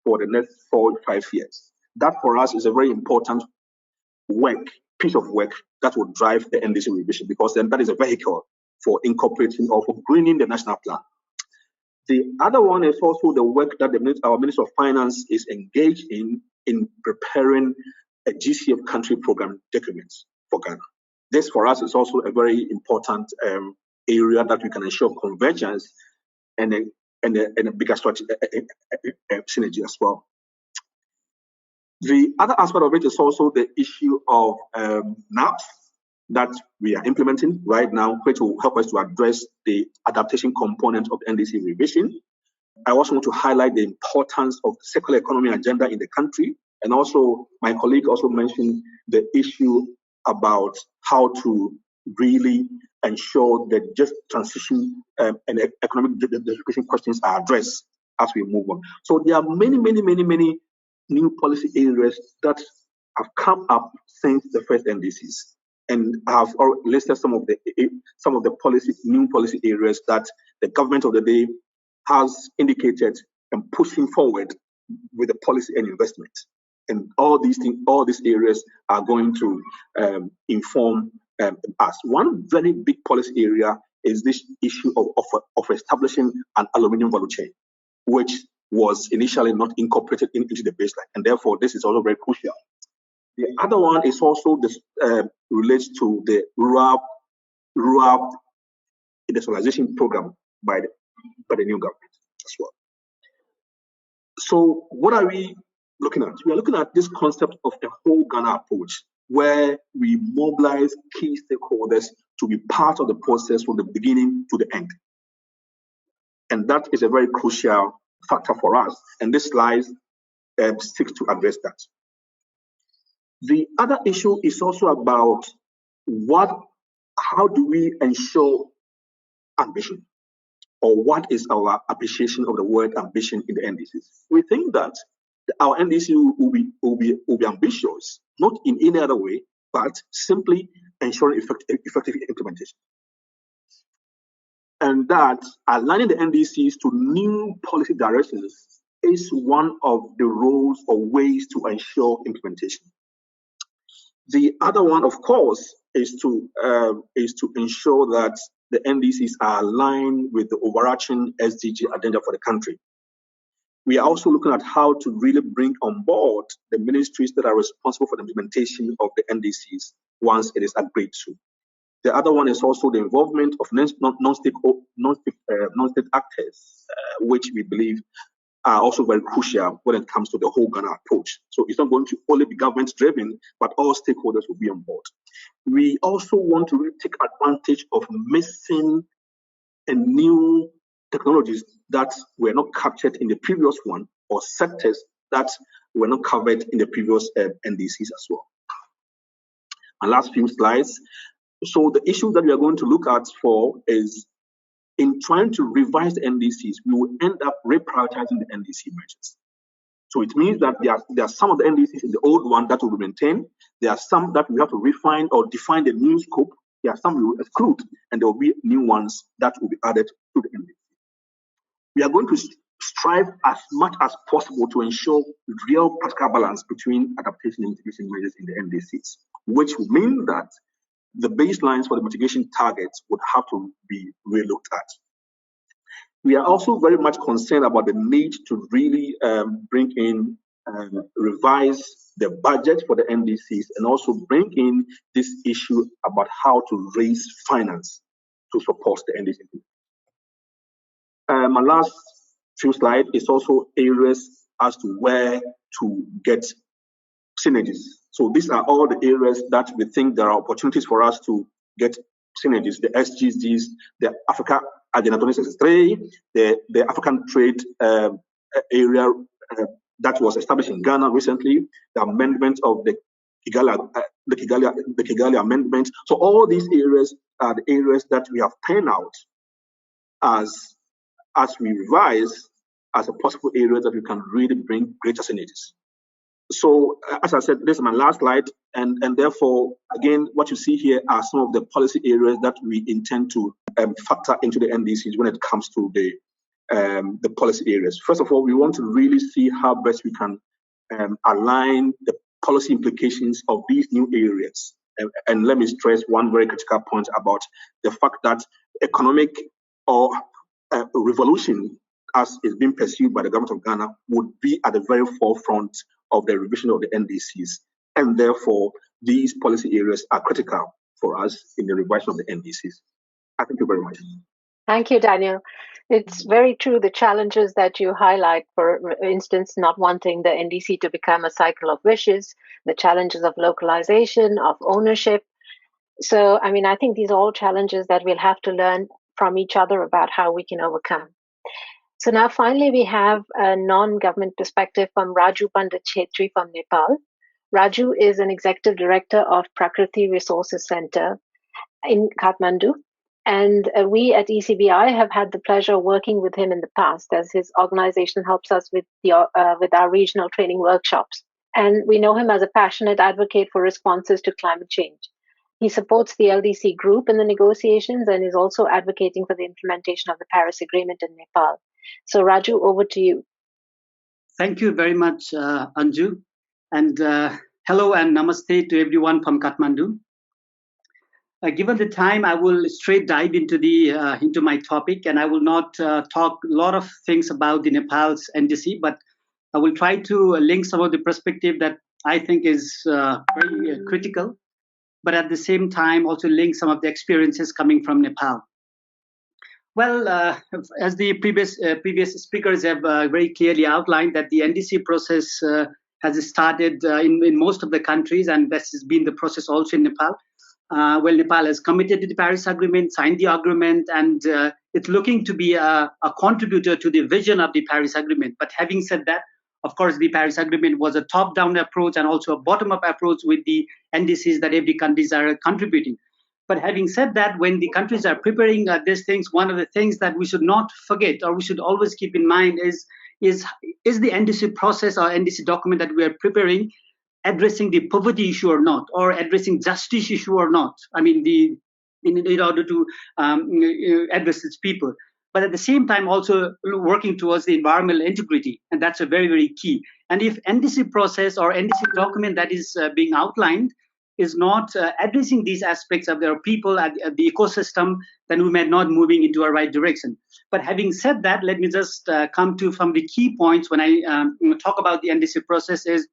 for the next 4 to 5 years. That for us is a very important piece of work that will drive the NDC revision, because then that is a vehicle for incorporating or for greening the national plan. The other one is also the work that our Minister of Finance is engaged in preparing a GCF country program documents for Ghana. This for us is also a very important area that we can ensure convergence and a bigger strategy, synergy as well. The other aspect of it is also the issue of NAPs that we are implementing right now, which will help us to address the adaptation component of the NDC revision. I also want to highlight the importance of the circular economy agenda in the country, And also, my colleague also mentioned the issue about how to really ensure that just transition and economic education questions are addressed as we move on. So there are many new policy areas that have come up since the first NDCs, and I have listed some of the new policy areas that the government of the day has indicated and pushing forward with the policy and investment. And all these areas are going to inform us. One very big policy area is this issue of establishing an aluminium value chain, which was initially not incorporated into the baseline, and therefore this is also very crucial. The other one is also this relates to the rural industrialization program by the new government as well. So what are we looking at? We are looking at this concept of a whole Ghana approach, where we mobilize key stakeholders to be part of the process from the beginning to the end. And that is a very crucial factor for us. And this slide seeks to address that. The other issue is also about how do we ensure ambition? Or what is our appreciation of the word ambition in the NDCs? We think that our NDC will be ambitious, not in any other way, but simply ensuring effective implementation. And that aligning the NDCs to new policy directions is one of the roles or ways to ensure implementation. The other one, of course, is to ensure that the NDCs are aligned with the overarching SDG agenda for the country. We are also looking at how to really bring on board the ministries that are responsible for the implementation of the NDCs once it is agreed to. The other one is also the involvement of non-state actors, which we believe are also very crucial when it comes to the whole Ghana approach. So it's not going to only be government-driven, but all stakeholders will be on board. We also want to really take advantage of missing and new technologies that were not captured in the previous one, or sectors that were not covered in the previous NDCs as well. And last few slides. So the issue that we are going to look at is in trying to revise the NDCs, we will end up reprioritizing the NDC measures. So it means that there are some of the NDCs in the old one that will be maintained. There are some that we have to refine or define the new scope. There are some we will exclude, and there will be new ones that will be added to the NDC. We are going to strive as much as possible to ensure real practical balance between adaptation and mitigation measures in the NDCs, which will mean that the baselines for the mitigation targets would have to be relooked at. We are also very much concerned about the need to really bring in, revise the budget for the NDCs, and also bring in this issue about how to raise finance to support the NDCs. My last few slides is also areas as to where to get synergies. So these are all the areas that we think there are opportunities for us to get synergies. The SGDs, the Africa Agenda 2063, the African trade area that was established in Ghana recently, the amendment of the Kigali amendment. So all these areas are the areas that we have penned out as we revise as a possible area that we can really bring greater synergies. So, as I said, this is my last slide, and therefore, again, what you see here are some of the policy areas that we intend to factor into the NDCs when it comes to the policy areas. First of all, we want to really see how best we can align the policy implications of these new areas. And let me stress one very critical point about the fact that economic or revolution, as is being pursued by the government of Ghana, would be at the very forefront of the revision of the NDCs. And therefore, these policy areas are critical for us in the revision of the NDCs. Thank you very much. Thank you, Daniel. It's very true, the challenges that you highlight, for instance, not wanting the NDC to become a cycle of wishes, the challenges of localization, of ownership. So, I mean, I think these are all challenges that we'll have to learn from each other about how we can overcome. So now finally we have a non-government perspective from Raju Pandit Chhetri from Nepal. Raju is an executive director of Prakriti Resources Center in Kathmandu. And we at ECBI have had the pleasure of working with him in the past, as his organization helps us with our regional training workshops. And we know him as a passionate advocate for responses to climate change. He supports the LDC group in the negotiations and is also advocating for the implementation of the Paris Agreement in Nepal. So Raju, over to you. Thank you very much, Anju. And hello and namaste to everyone from Kathmandu. Given the time, I will straight dive into my topic, and I will not talk a lot of things about the Nepal's NDC, but I will try to link some of the perspective that I think is very critical, but at the same time also link some of the experiences coming from Nepal. Well, as the previous speakers have very clearly outlined, that the NDC process has started in most of the countries, and this has been the process also in Nepal. Well, Nepal has committed to the Paris Agreement, signed the agreement, and it's looking to be a contributor to the vision of the Paris Agreement. But having said that, of course, the Paris Agreement was a top-down approach and also a bottom-up approach with the NDCs that every countries are contributing. But having said that, when the countries are preparing these things, one of the things that we should not forget, or we should always keep in mind, is the NDC process or NDC document that we are preparing addressing the poverty issue or not, or addressing justice issue or not. I mean, in order to address its people, but at the same time also working towards the environmental integrity, and that's a very, very key. And if NDC process or NDC document that is being outlined is not addressing these aspects of their people at the ecosystem, then we might not moving into a right direction. But having said that, let me just come to from the key points when I talk about the NDC process is,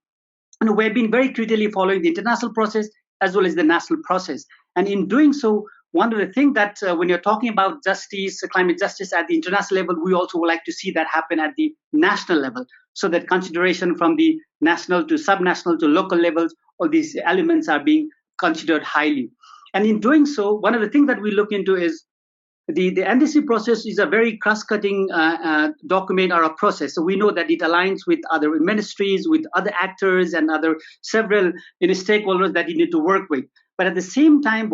we've been very critically following the international process as well as the national process. And in doing so, one of the things that when you're talking about justice, climate justice at the international level, we also would like to see that happen at the national level, so that consideration from the national to subnational to local levels, all these elements are being considered highly. And in doing so, one of the things that we look into is the NDC process is a very cross-cutting document or a process. So we know that it aligns with other ministries, with other actors, and other several stakeholders that you need to work with. But at the same time,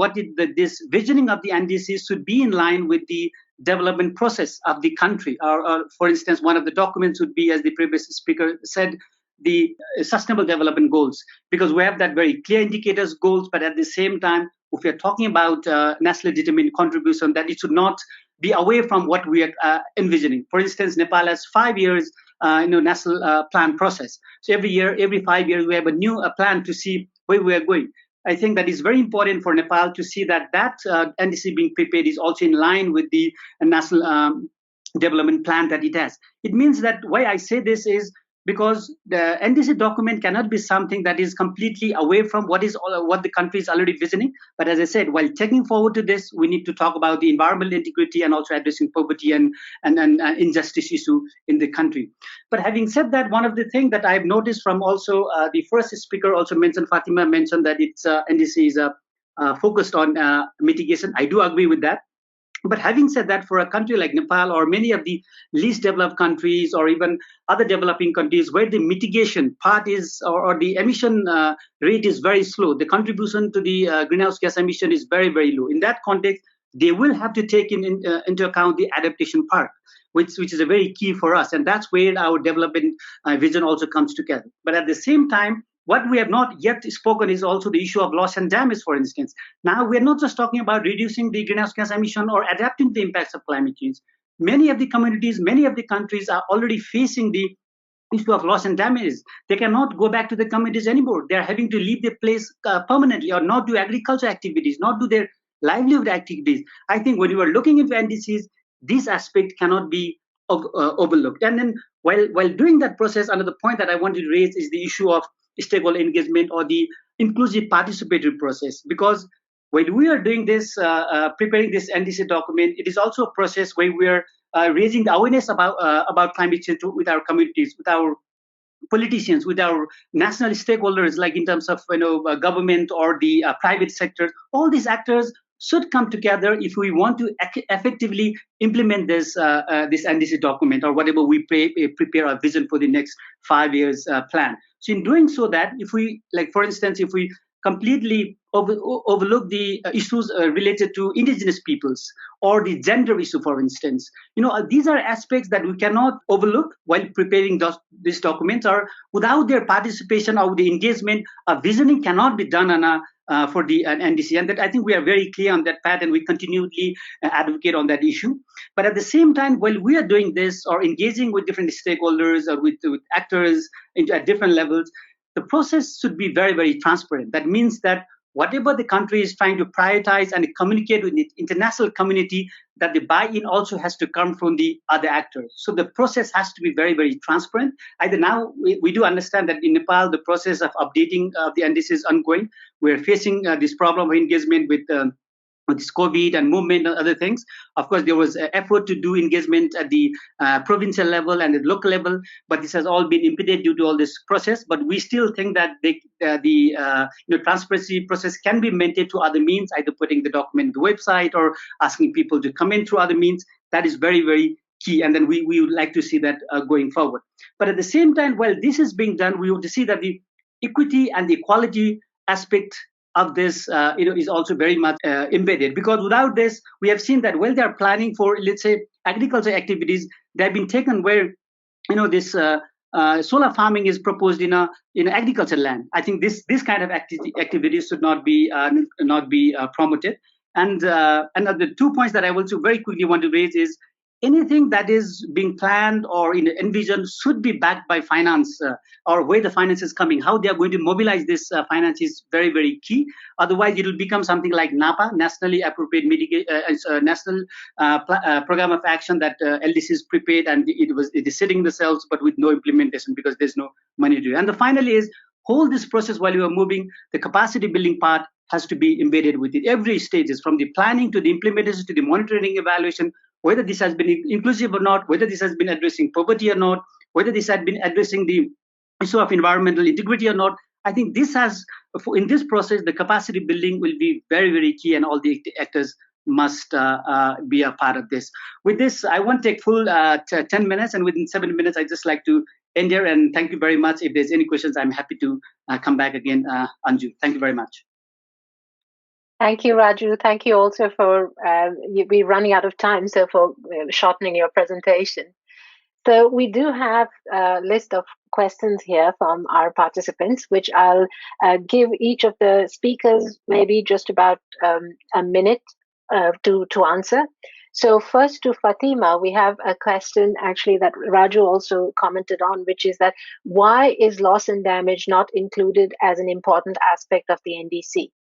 this visioning of the NDCs should be in line with the development process of the country. Or for instance, one of the documents would be, as the previous speaker said, the sustainable development goals, because we have that very clear indicators goals, but at the same time, if we're talking about nationally determined contribution, that it should not be away from what we are envisioning. For instance, Nepal has 5 years national plan process. So every 5 years, we have a new plan to see where we are going. I think that is very important for Nepal to see that NDC being prepared is also in line with the national development plan that it has. It means that why I say this is because the NDC document cannot be something that is completely away from what the country is already visioning. But as I said, while taking forward to this, we need to talk about the environmental integrity and also addressing poverty and injustice issue in the country. But having said that, one of the things that I've noticed from also the first speaker also mentioned, Fatima mentioned that it's NDC is focused on mitigation. I do agree with that. But having said that, for a country like Nepal or many of the least developed countries or even other developing countries where the mitigation part is or the emission rate is very slow, the contribution to the greenhouse gas emission is very, very low. In that context, they will have to take into account the adaptation part, which is a very key for us. And that's where our development vision also comes together. But at the same time, what we have not yet spoken is also the issue of loss and damage, for instance. Now, we're not just talking about reducing the greenhouse gas emission or adapting to the impacts of climate change. Many of the communities, many of the countries are already facing the issue of loss and damage. They cannot go back to the communities anymore. They're having to leave their place permanently or not do agriculture activities, not do their livelihood activities. I think when you are looking into NDCs, this aspect cannot be overlooked. And then while doing that process, another point that I wanted to raise is the issue of stakeholder engagement or the inclusive participatory process. Because when we are doing this, preparing this NDC document, it is also a process where we are raising the awareness about climate change with our communities, with our politicians, with our national stakeholders, like in terms of government or the private sector, all these actors, should come together if we want to effectively implement this this NDC document or whatever we prepare our vision for the next 5 years plan. So in doing so that if we, like for instance, if we completely overlook the issues related to indigenous peoples or the gender issue, for instance, these are aspects that we cannot overlook while preparing these documents, or without their participation or the engagement, visioning cannot be done on for the NDC. And that I think we are very clear on that path, and we continually advocate on that issue. But at the same time, while we are doing this or engaging with different stakeholders or with actors at different levels, the process should be very, very transparent. That means that whatever the country is trying to prioritize and communicate with the international community, that the buy-in also has to come from the other actors. So the process has to be very, very transparent. Either now, we do understand that in Nepal, the process of updating the NDC is ongoing. We're facing this problem of engagement with this COVID and movement and other things. Of course, there was an effort to do engagement at the provincial level and at local level, but this has all been impeded due to all this process. But we still think that the transparency process can be maintained through other means, either putting the document on the website or asking people to come in through other means. That is very, very key. And then we would like to see that going forward. But at the same time, while this is being done, we want to see that the equity and the equality aspect of this is also very much embedded, because without this, we have seen that when they are planning for, let's say, agriculture activities, they have been taken where this solar farming is proposed in agriculture land. I think this kind of activities should not be promoted. And the 2 points that I also very quickly want to raise is anything that is being planned or envisioned should be backed by finance, or where the finance is coming, how they are going to mobilize this finance is very, very key. Otherwise, it will become something like NAPA, Nationally Appropriate National Program of Action, that LDC is prepared and it is sitting in the cells, but with no implementation because there's no money to do. And the finally is, hold this process while you are moving, the capacity building part has to be embedded with it. Every stages, from the planning to the implementation to the monitoring evaluation, whether this has been inclusive or not, whether this has been addressing poverty or not, whether this has been addressing the issue of environmental integrity or not. I think this has, in this process, the capacity building will be very, very key, and all the actors must be a part of this. With this, I won't take full 10 minutes, and within 7 minutes, I just like to end here, and thank you very much. If there's any questions, I'm happy to come back again. Anju, thank you very much. Thank you, Raju. Thank you also for, we're running out of time, so for shortening your presentation. So we do have a list of questions here from our participants, which I'll give each of the speakers maybe just about a minute to answer. So first, to Fatima, we have a question actually that Raju also commented on, which is that why is loss and damage not included as an important aspect of the NDC?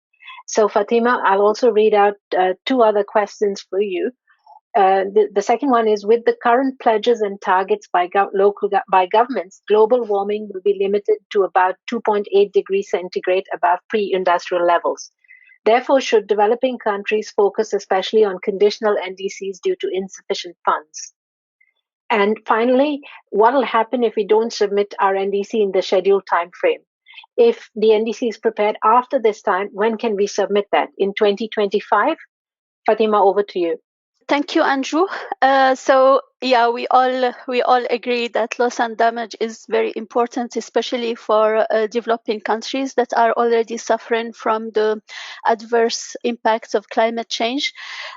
So Fatima, I'll also read out 2 other questions for you. The second one is, with the current pledges and targets by governments, global warming will be limited to about 2.8 degrees centigrade above pre-industrial levels. Therefore, should developing countries focus especially on conditional NDCs due to insufficient funds? And finally, what will happen if we don't submit our NDC in the scheduled time frame? If the NDC is prepared after this time, when can we submit that? In 2025? Fatima, over to you. Thank you, Anju. So yeah, we all agree that loss and damage is very important, especially for developing countries that are already suffering from the adverse impacts of climate change.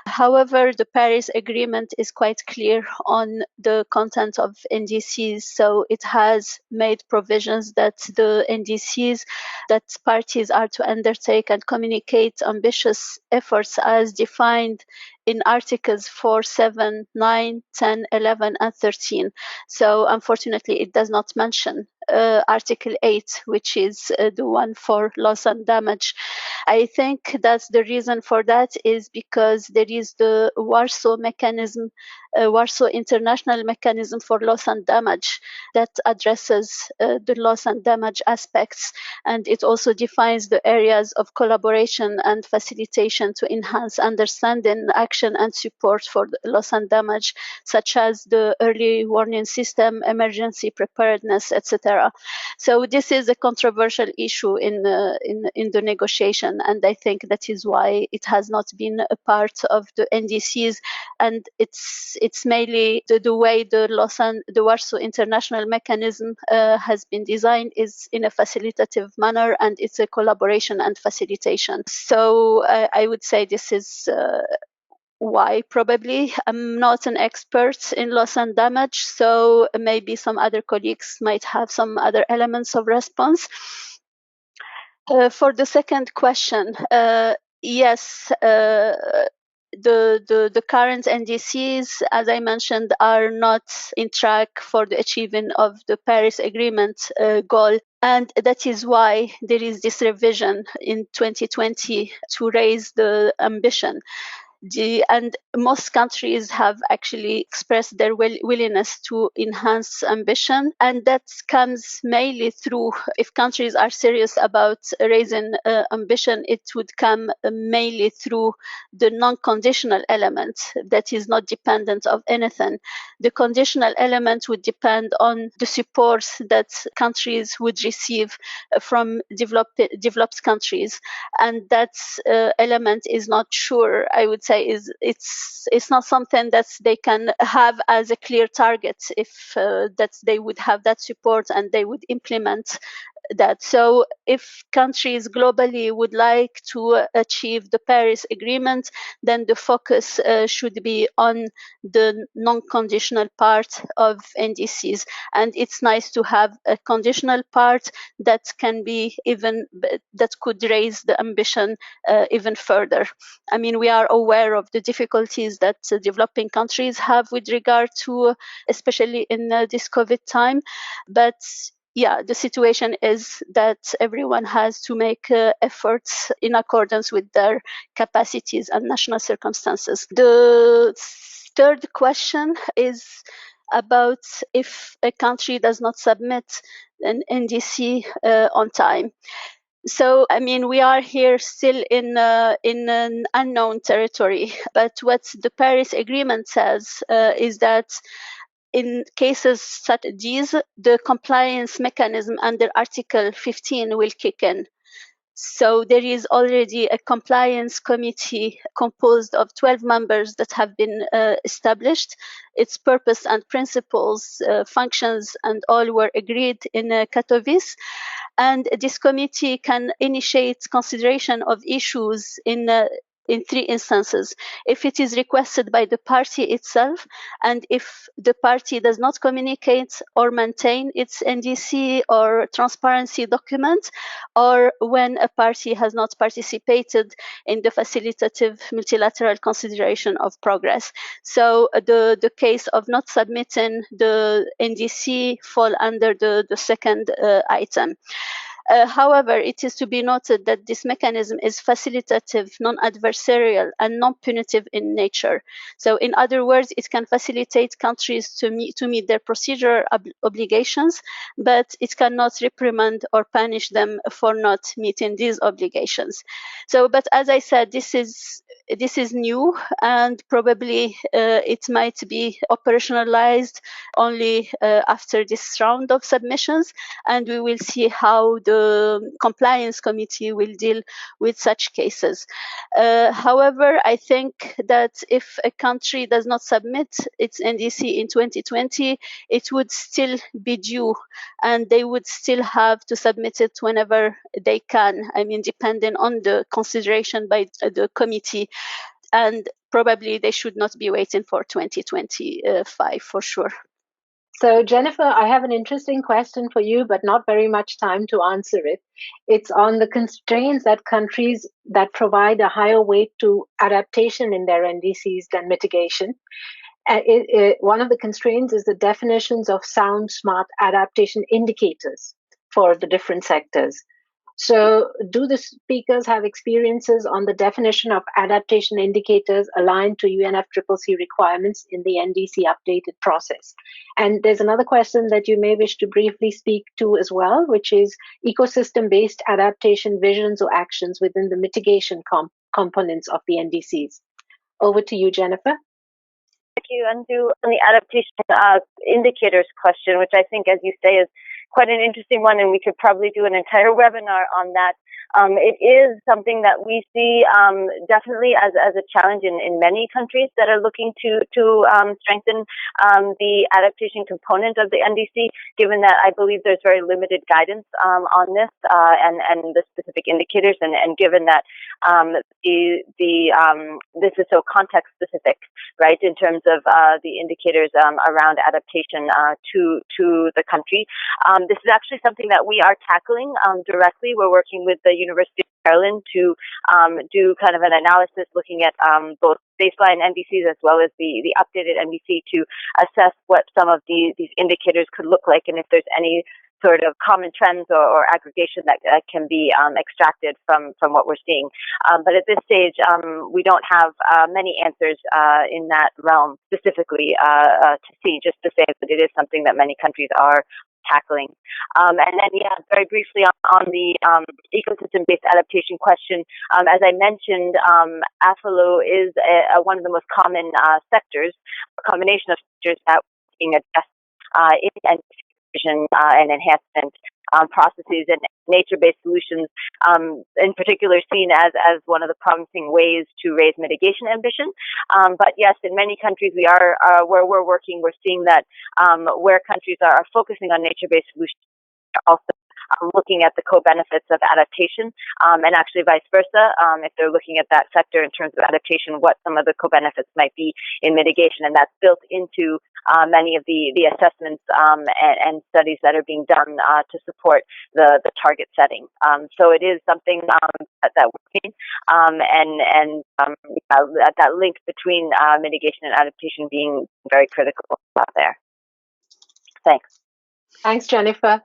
However, the Paris Agreement is quite clear on the content of NDCs. So it has made provisions that the NDCs that parties are to undertake and communicate ambitious efforts as defined in Articles 4, 7, 9, 10, 11, and 13. So unfortunately, it does not mention Article 8, which is the one for loss and damage. I think that the reason for that is because there is the Warsaw mechanism, Warsaw International Mechanism for Loss and Damage that addresses the loss and damage aspects, and it also defines the areas of collaboration and facilitation to enhance understanding, action, and support for the loss and damage, such as the early warning system, emergency preparedness, etc. etc. So this is a controversial issue in the negotiation, and I think that is why it has not been a part of the NDCs. And it's mainly the way the Warsaw International Mechanism has been designed is in a facilitative manner, and it's a collaboration and facilitation. So I would say this is why. Probably I'm not an expert in loss and damage, so maybe some other colleagues might have some other elements of response. For the second question, yes, the current NDCs, as I mentioned, are not in track for the achieving of the Paris Agreement goal. And that is why there is this revision in 2020 to raise the ambition. And most countries have actually expressed their willingness to enhance ambition. And that comes mainly through, if countries are serious about raising ambition, it would come mainly through the non-conditional element that is not dependent of anything. The conditional element would depend on the support that countries would receive from developed countries. And that element is not sure, I would say, it's not something that they can have as a clear target if that they would have that support and they would implement that. So if countries globally would like to achieve the Paris Agreement, then the focus should be on the non-conditional part of NDCs. And it's nice to have a conditional part that can be that could raise the ambition even further. I mean, we are aware of the difficulties that developing countries have with regard to, especially in this COVID time, but yeah, the situation is that everyone has to make efforts in accordance with their capacities and national circumstances. The third question is about if a country does not submit an NDC on time. So, I mean, we are here still in an unknown territory. But what the Paris Agreement says is that in cases such as these, the compliance mechanism under Article 15 will kick in. So there is already a compliance committee composed of 12 members that have been established. Its purpose and principles, functions, and all were agreed in Katowice. And this committee can initiate consideration of issues in 3 instances. If it is requested by the party itself, and if the party does not communicate or maintain its NDC or transparency document, or when a party has not participated in the facilitative multilateral consideration of progress. So the case of not submitting the NDC fall under the second item. However, it is to be noted that this mechanism is facilitative, non-adversarial, and non-punitive in nature. So in other words, it can facilitate countries to meet their procedural obligations, but it cannot reprimand or punish them for not meeting these obligations. So, but as I said, this is new, and probably it might be operationalized only after this round of submissions, and we will see how the compliance committee will deal with such cases. However, I think that if a country does not submit its NDC in 2020, it would still be due, and they would still have to submit it whenever they can. I mean, depending on the consideration by the committee, and probably they should not be waiting for 2025 for sure. So, Jennifer, I have an interesting question for you, but not very much time to answer it. It's on the constraints that countries that provide a higher weight to adaptation in their NDCs than mitigation. One of the constraints is the definitions of sound, smart adaptation indicators for the different sectors. So do the speakers have experiences on the definition of adaptation indicators aligned to UNFCCC requirements in the NDC updated process? And there's another question that you may wish to briefly speak to as well, which is ecosystem-based adaptation visions or actions within the mitigation components of the NDCs. Over to you, Jennifer. Thank you, Anju. On the adaptation indicators question, which I think, as you say, is quite an interesting one, and we could probably do an entire webinar on that. It is something that we see definitely as a challenge in many countries that are looking to strengthen the adaptation component of the NDC, given that I believe there's very limited guidance on this and the specific indicators, and given that this is so context specific, right, in terms of the indicators around adaptation to the country. This is actually something that we are tackling directly. We're working with the University of Maryland to do kind of an analysis looking at both baseline NDCs as well as the updated NDC to assess what some of these indicators could look like, and if there's any sort of common trends or aggregation that can be extracted from what we're seeing. But at this stage, we don't have many answers in that realm specifically to see, just to say that it is something that many countries are tackling. And then, yeah, very briefly on the ecosystem-based adaptation question, as I mentioned, AFLO is one of the most common sectors, a combination of sectors that we're being addressed in and enhancement processes, and nature-based solutions in particular seen as one of the promising ways to raise mitigation ambition. But yes, in many countries we are where we're working, we're seeing that where countries are focusing on nature-based solutions, also looking at the co-benefits of adaptation, and actually vice versa. If they're looking at that sector in terms of adaptation, what some of the co-benefits might be in mitigation, and that's built into many of the assessments and studies that are being done to support the target setting. So it is something that we're seeing, and that link between mitigation and adaptation being very critical there. Thanks. Thanks, Jennifer.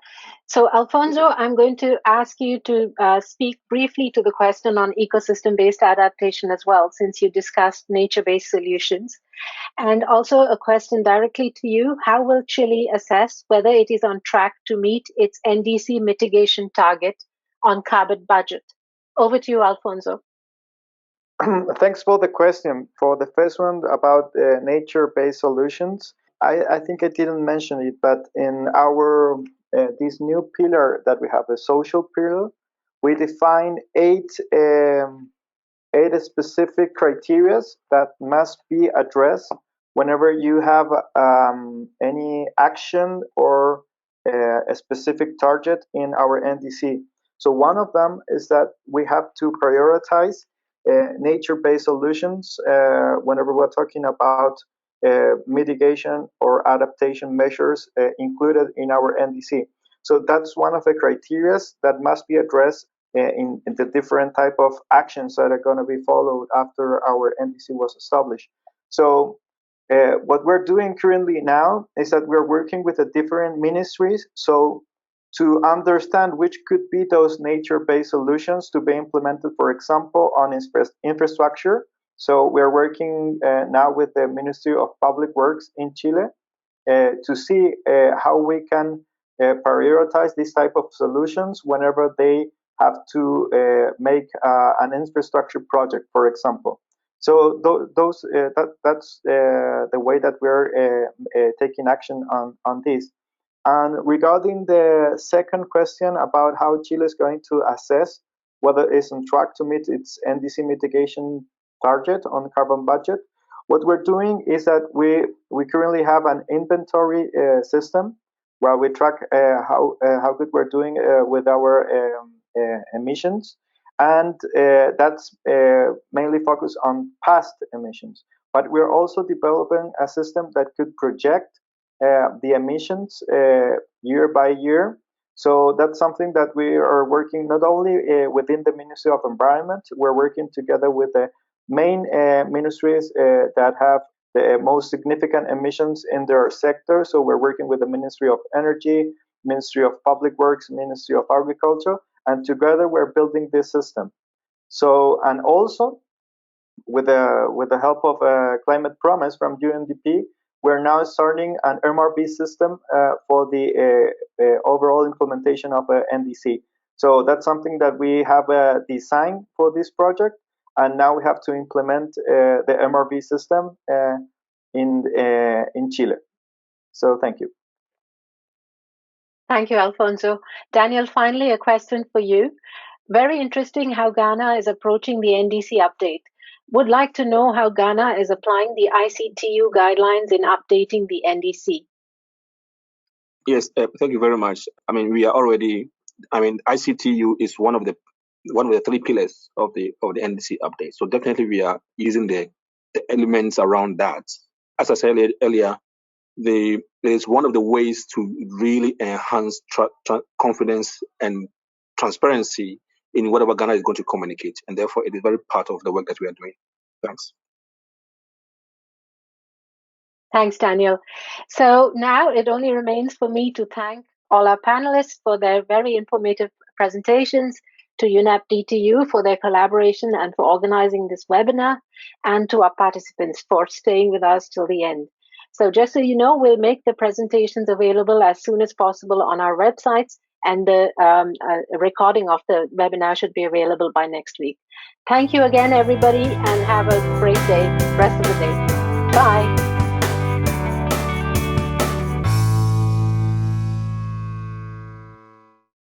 So, Alfonso, I'm going to ask you to speak briefly to the question on ecosystem-based adaptation as well, since you discussed nature-based solutions. And also a question directly to you: how will Chile assess whether it is on track to meet its NDC mitigation target on carbon budget? Over to you, Alfonso. Thanks for the question. For the first one about nature-based solutions, I think I didn't mention it, but in our this new pillar that we have, the social pillar, we define eight specific criteria that must be addressed whenever you have any action or a specific target in our NDC. So one of them is that we have to prioritize nature-based solutions whenever we're talking about mitigation or adaptation measures included in our NDC. So that's one of the criteria that must be addressed in the different type of actions that are going to be followed after our NDC was established. So what we're doing currently now is that we're working with the different ministries so to understand which could be those nature-based solutions to be implemented, for example, on infrastructure. So we're working now with the Ministry of Public Works in Chile to see how we can prioritize this type of solutions whenever they have to make an infrastructure project, for example. So that's the way that we're taking action on this. And regarding the second question about how Chile is going to assess whether it's on track to meet its NDC mitigation target on carbon budget, what we're doing is that we currently have an inventory system where we track how good we're doing with our emissions, and that's mainly focused on past emissions. But we're also developing a system that could project the emissions year by year. So that's something that we are working not only within the Ministry of Environment, we're working together with the main ministries that have the most significant emissions in their sector. So we're working with the Ministry of Energy, Ministry of Public Works, Ministry of Agriculture, and together we're building this system. So, and also with the help of Climate Promise from UNDP, we're now starting an MRB system for the overall implementation of NDC. So that's something that we have designed for this project, and now we have to implement the MRB system in Chile. So thank you. Thank you, Alfonso. Daniel, finally, a question for you. Very interesting how Ghana is approaching the NDC update. Would like to know how Ghana is applying the ICTU guidelines in updating the NDC. Yes, thank you very much. I mean, we are already. I mean, ICTU is one of the three pillars of the NDC update. So definitely, we are using the elements around that. As I said earlier, is one of the ways to really enhance confidence and transparency in whatever Ghana is going to communicate, and therefore it is very part of the work that we are doing. Thanks. Thanks, Daniel. So now it only remains for me to thank all our panelists for their very informative presentations, to UNEP DTU for their collaboration and for organizing this webinar, and to our participants for staying with us till the end. So just so you know, we'll make the presentations available as soon as possible on our websites, and the recording of the webinar should be available by next week. Thank you again, everybody, and have a great day, rest of the day. Bye.